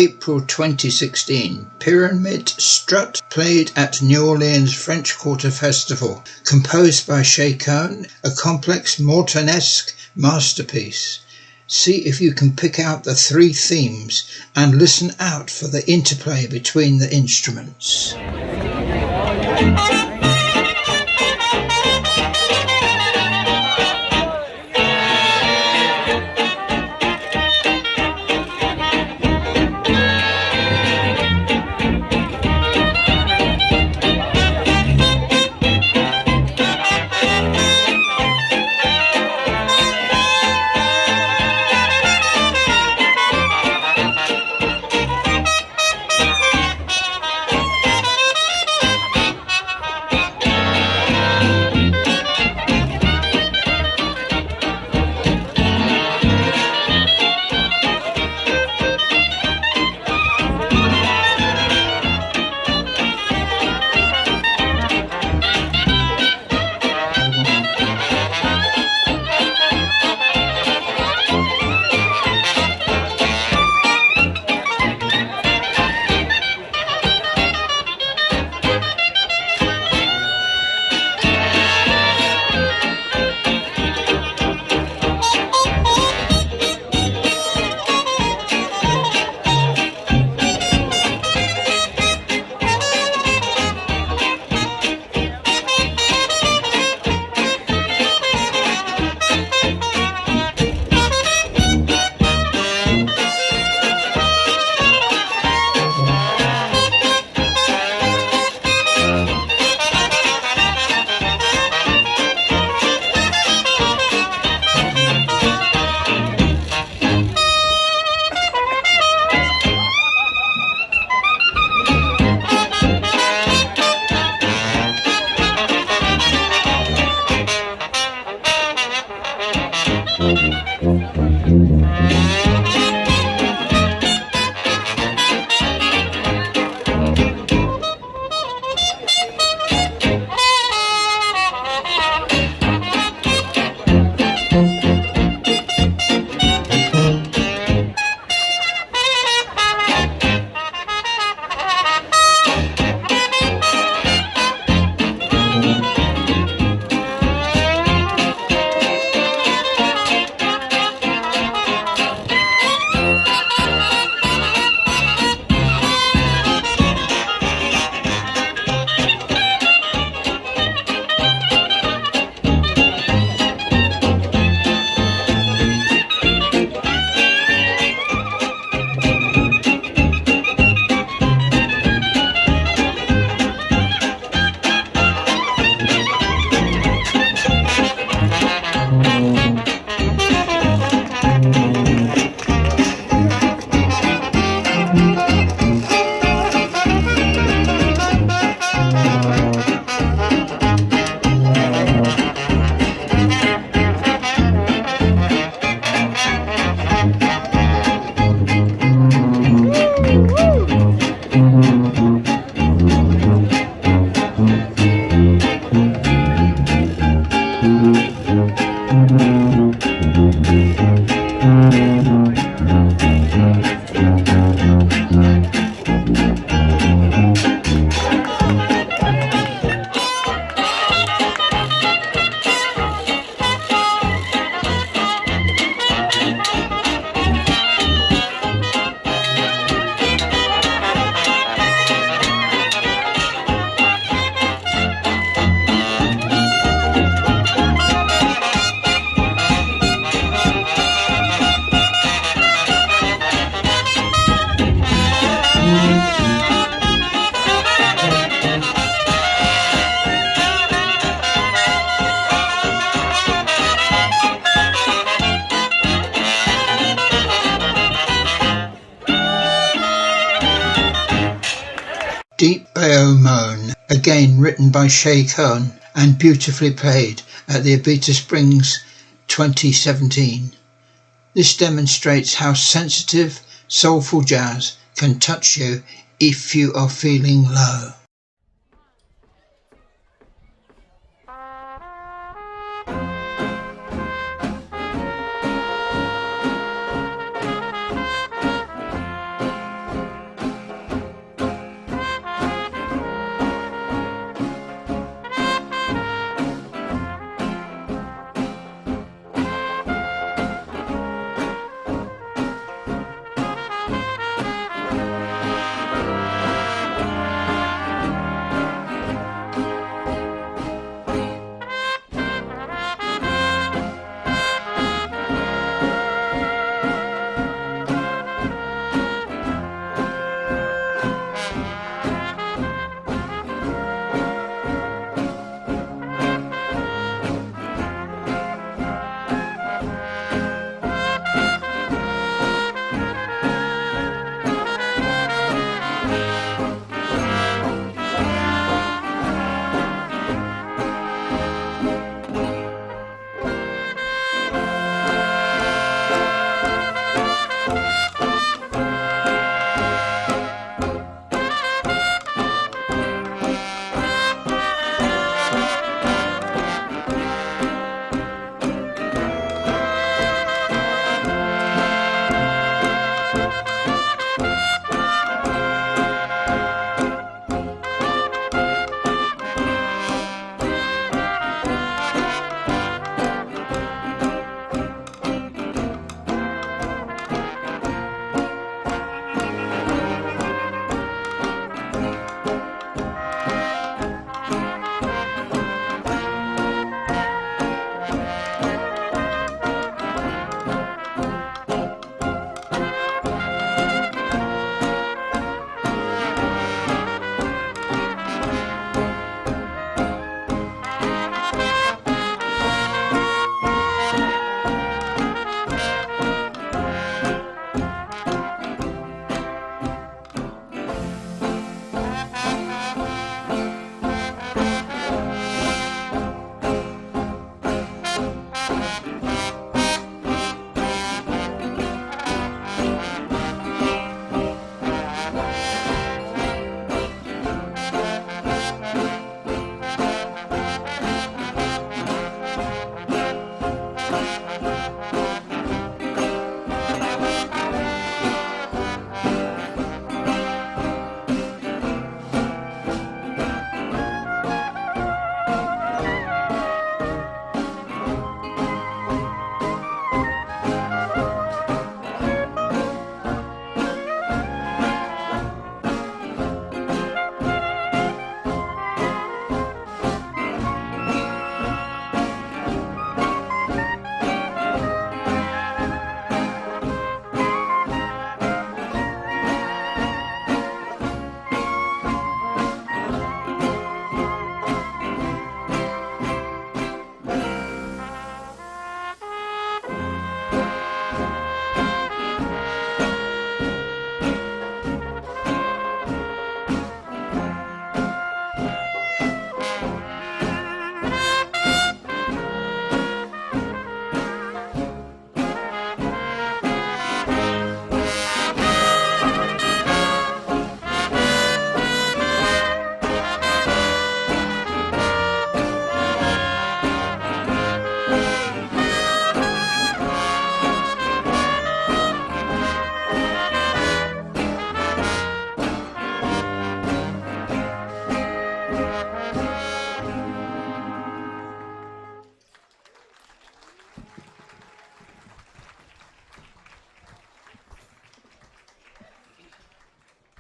April 2016, Pyramid Strut played at New Orleans French Quarter Festival. Composed by Shay Cohn, a complex Mortonesque masterpiece. See if you can pick out the three themes and listen out for the interplay between the instruments. Deep Bayo Moan, again written by Shay Cohn and beautifully played at the Abita Springs 2017. This demonstrates how sensitive, soulful jazz can touch you if you are feeling low.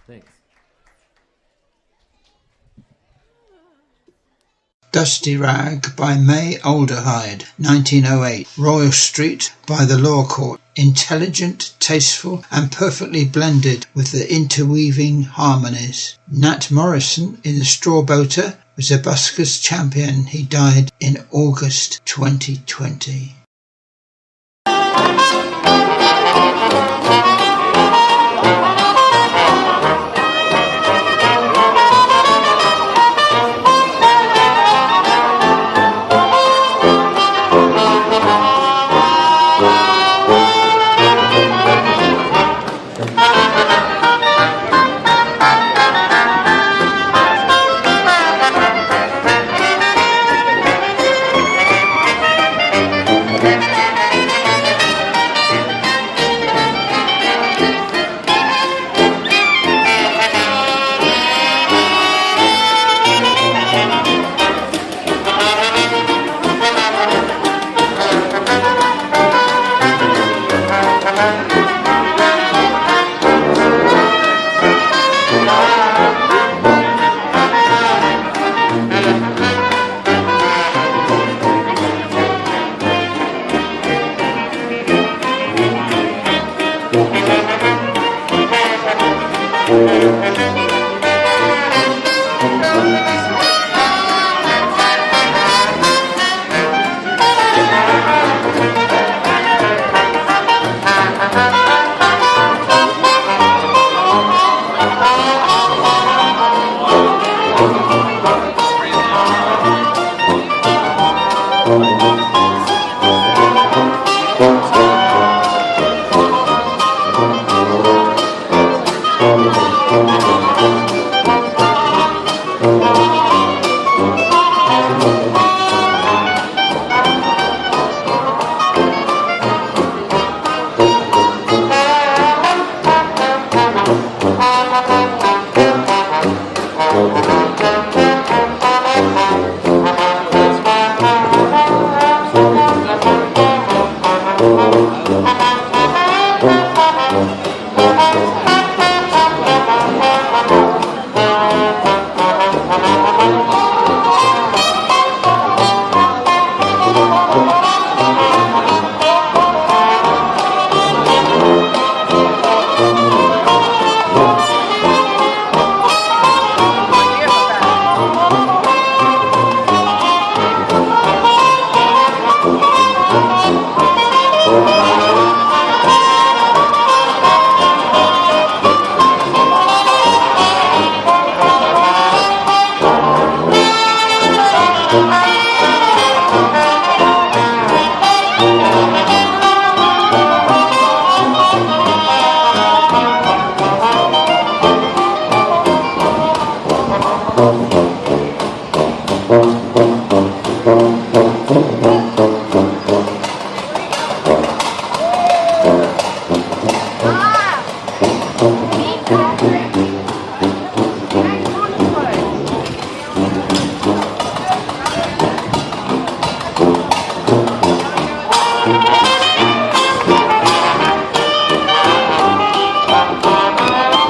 Thanks. Dusty Rag by May Alderhide, 1908. Royal Street by the Law Court. Intelligent, tasteful, and perfectly blended with the interweaving harmonies. Nat Morrison in the Straw Boater was a buskers champion. He died in August 2020.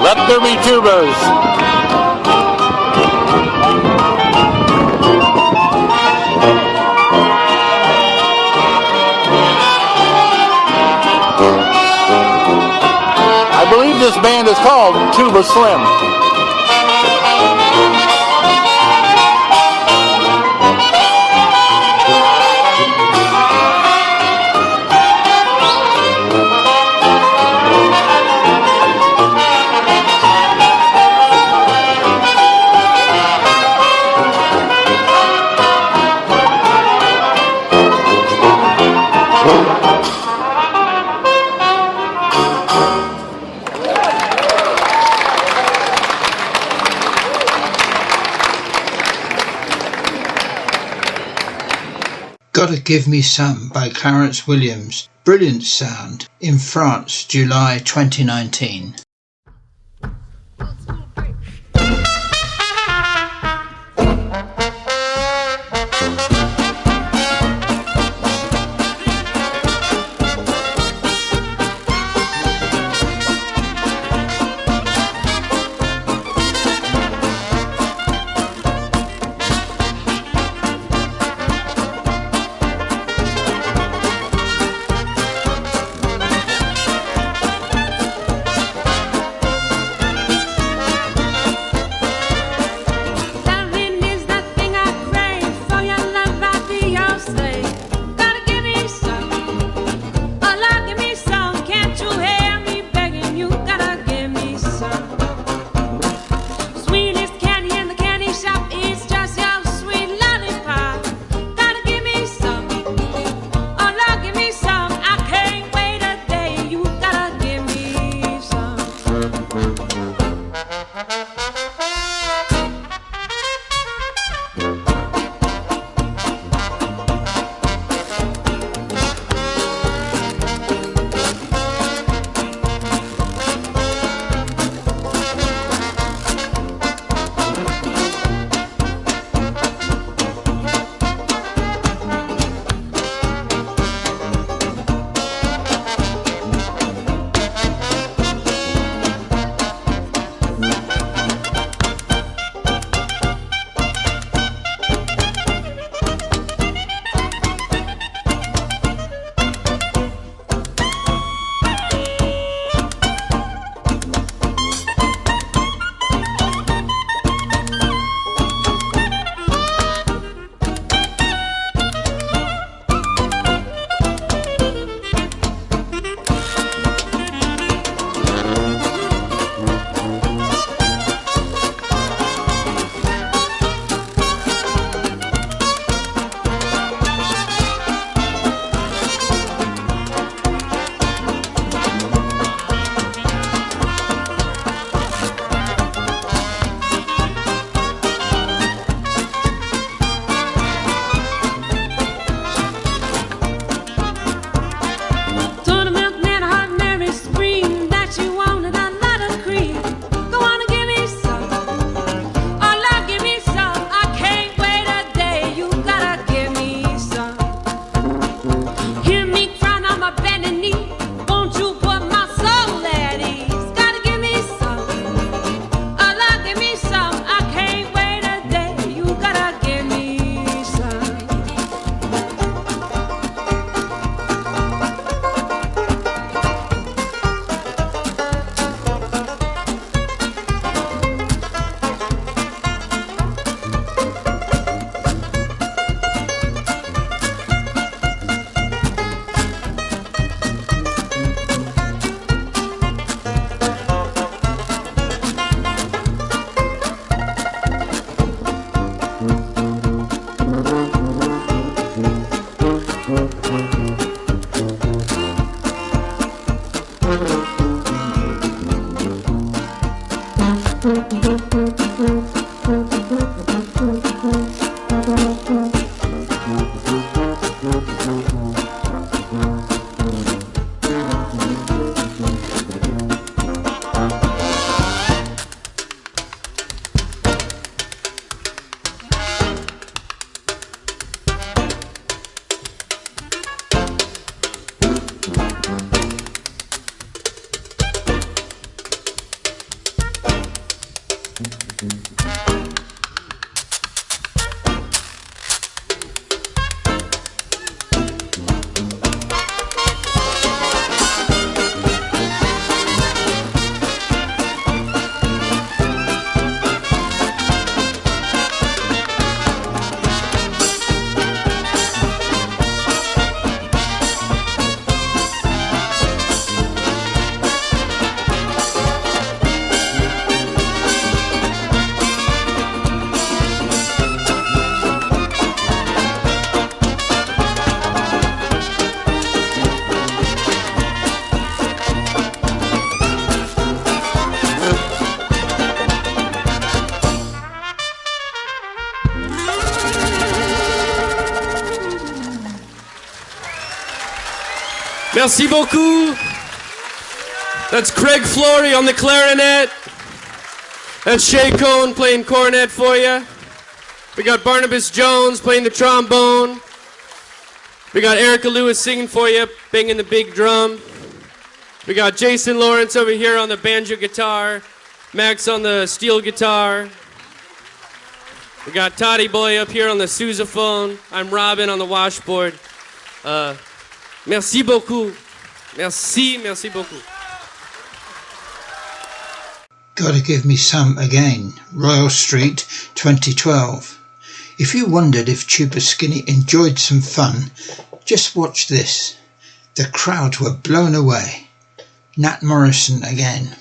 Let there be tubas. I believe this band is called Tuba Slim. Gotta Give Me Some by Clarence Williams. Brilliant sound. In France, July 2019. Merci beaucoup. That's Craig Flory on the clarinet. That's Shay Cohn playing cornet for you. We got Barnabas Jones playing the trombone. We got Erica Lewis singing for you, banging the big drum. We got Jason Lawrence over here on the banjo guitar. Max on the steel guitar. We got Toddy Boy up here on the sousaphone. I'm Robin on the washboard. Merci beaucoup. Merci beaucoup. Gotta Give Me Some Again, Royal Street, 2012. If you wondered if Tuba Skinny enjoyed some fun, just watch this. The crowd were blown away. Nat Morrison again.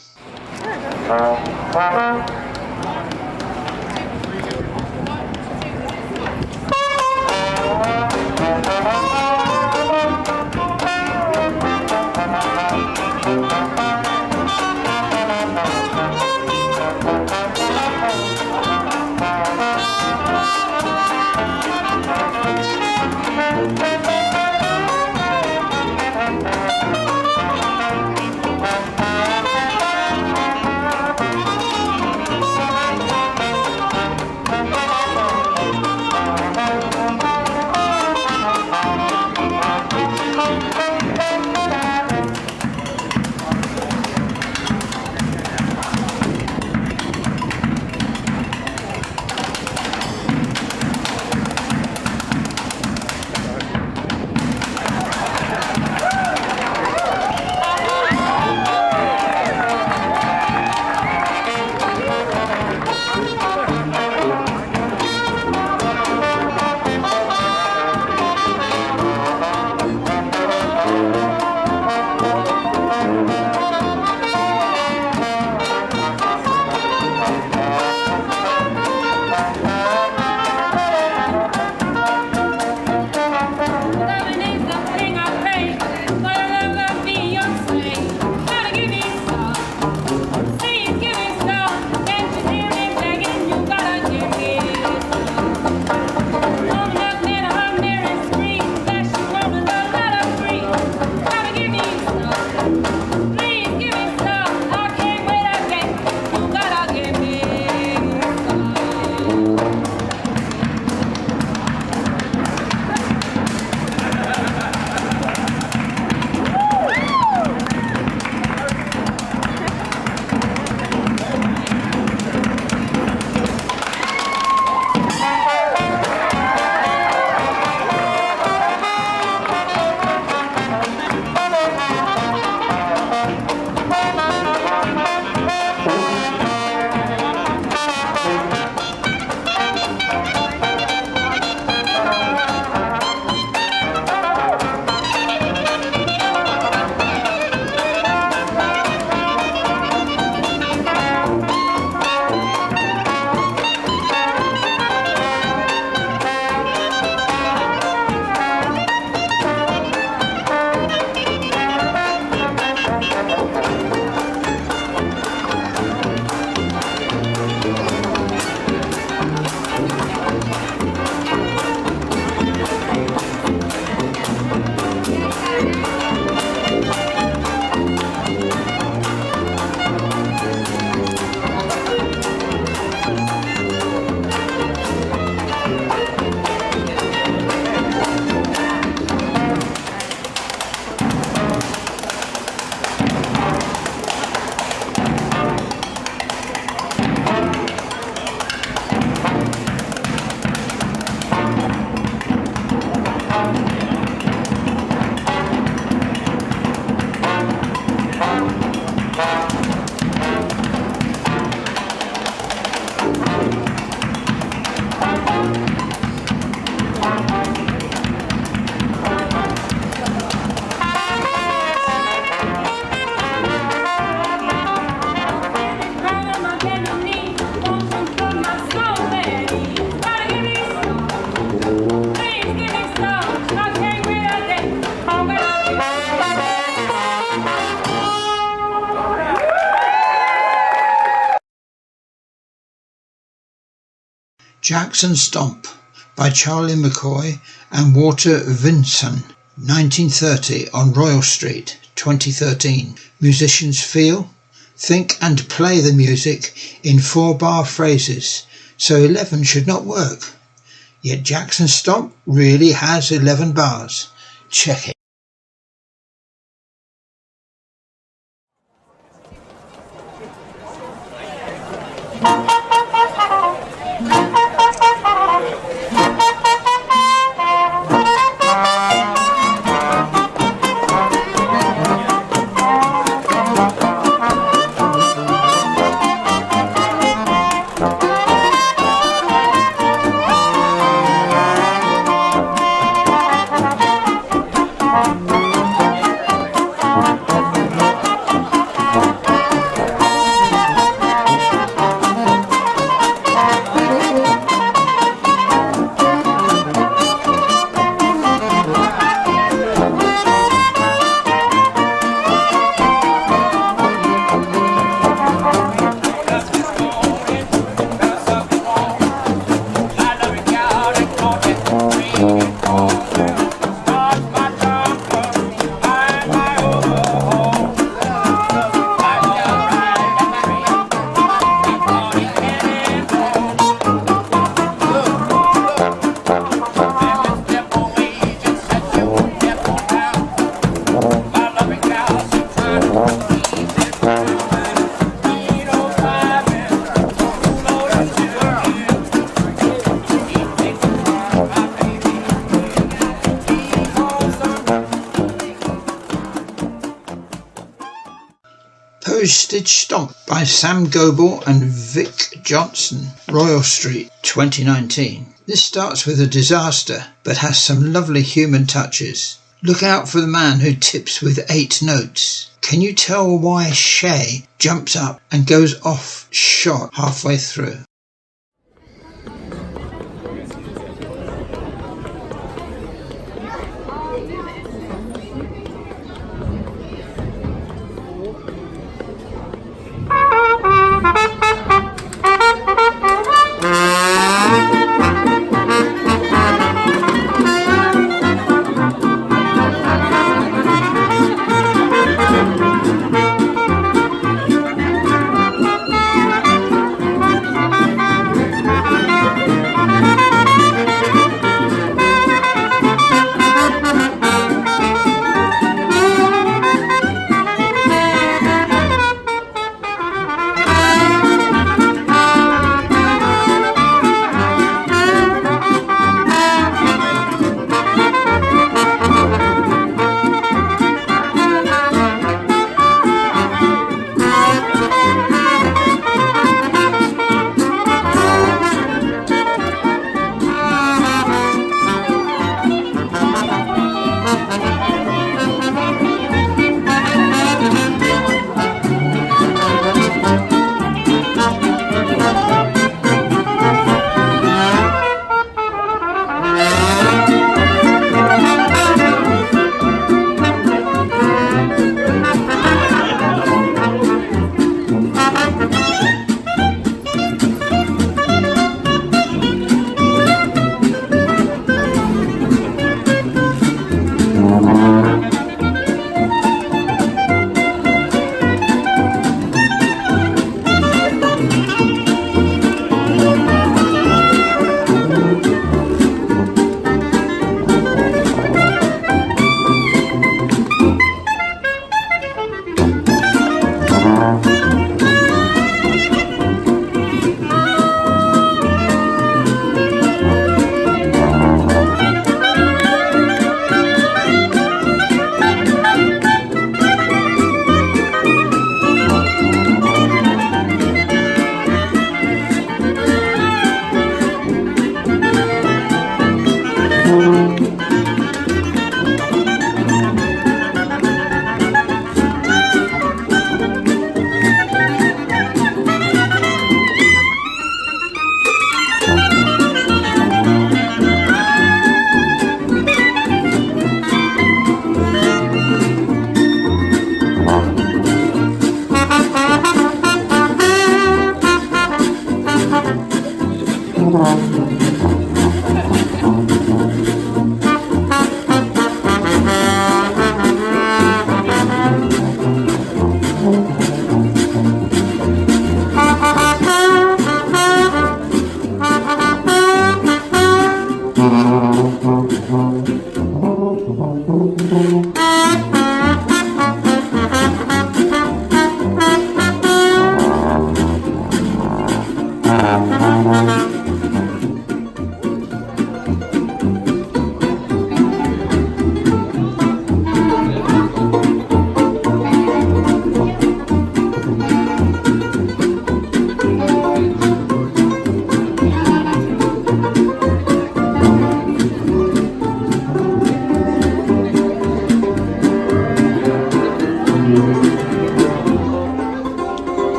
Jackson Stomp by Charlie McCoy and Walter Vinson, 1930 on Royal Street, 2013. Musicians feel, think and play the music in 4-bar phrases, so 11 should not work. Yet Jackson Stomp really has 11 bars. Check it. Postage Stomp by Sam Goebel and Vic Johnson, Royal Street, 2019. This starts with a disaster, but has some lovely human touches. Look out for the man who tips with 8 notes. Can you tell why Shay jumps up and goes off shot halfway through?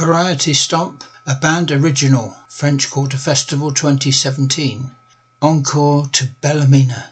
Variety Stomp, a band original, French Quarter Festival 2017. Encore to Bellamina.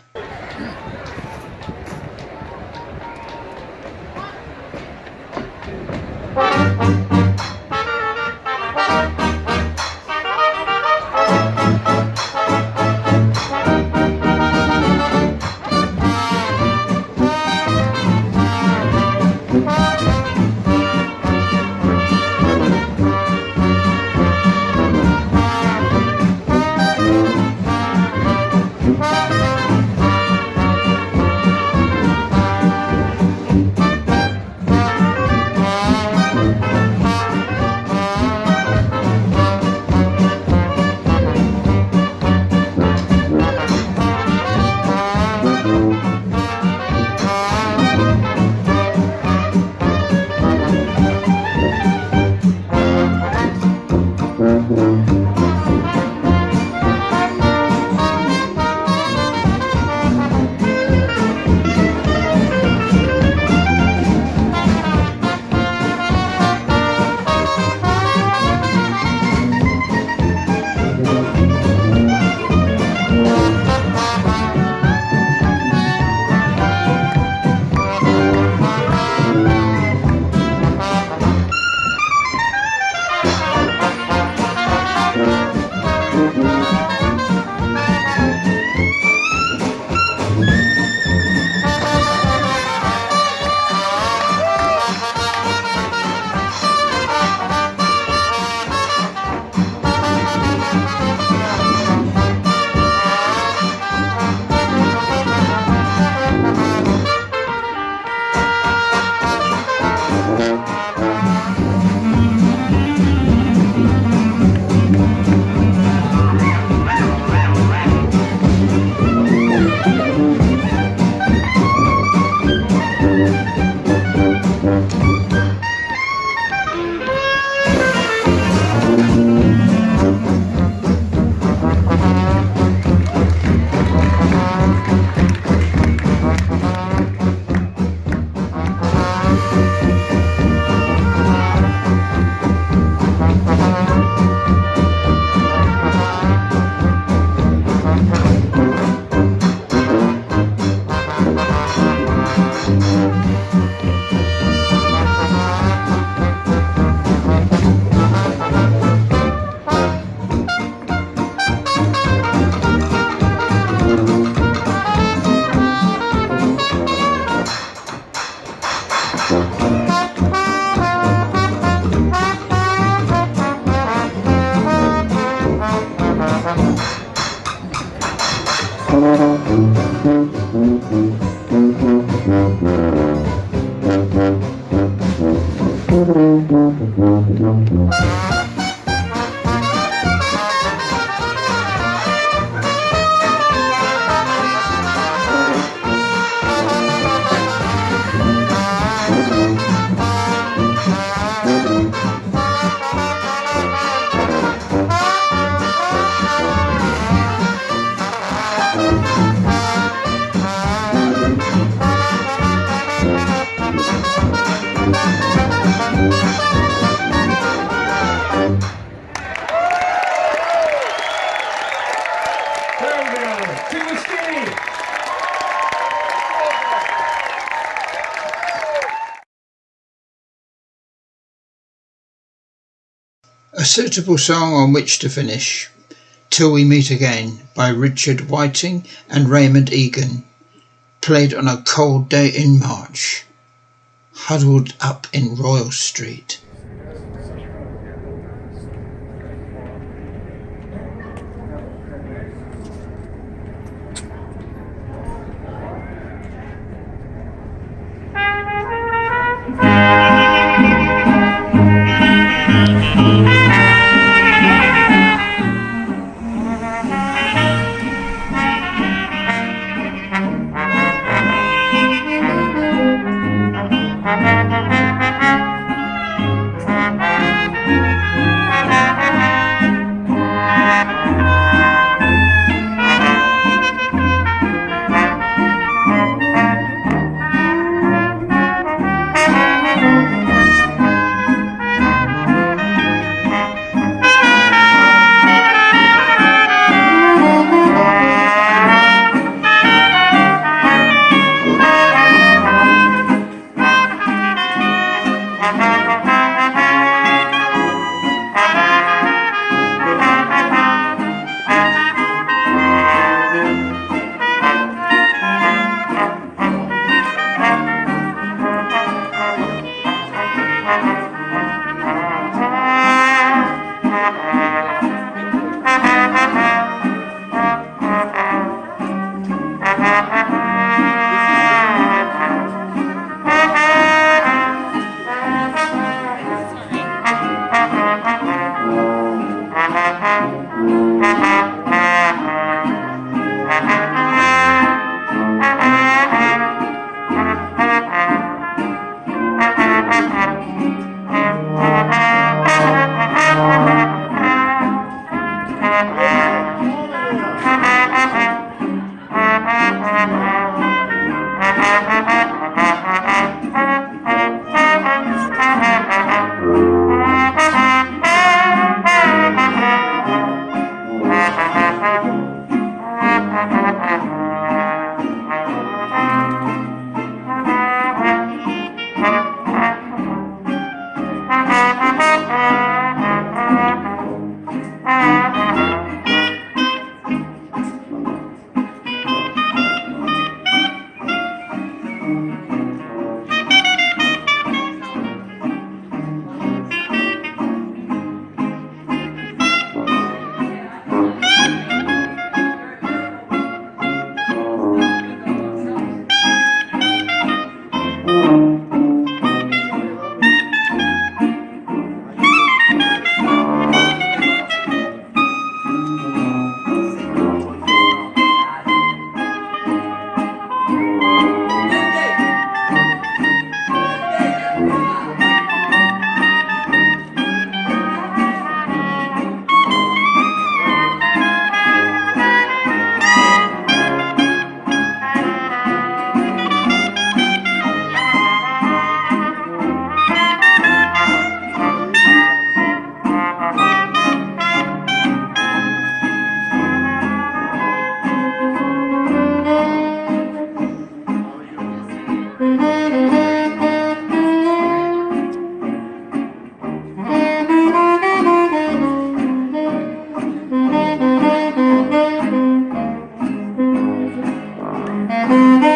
A suitable song on which to finish, Till We Meet Again by Richard Whiting and Raymond Egan, played on a cold day in March, huddled up in Royal Street. Thank you.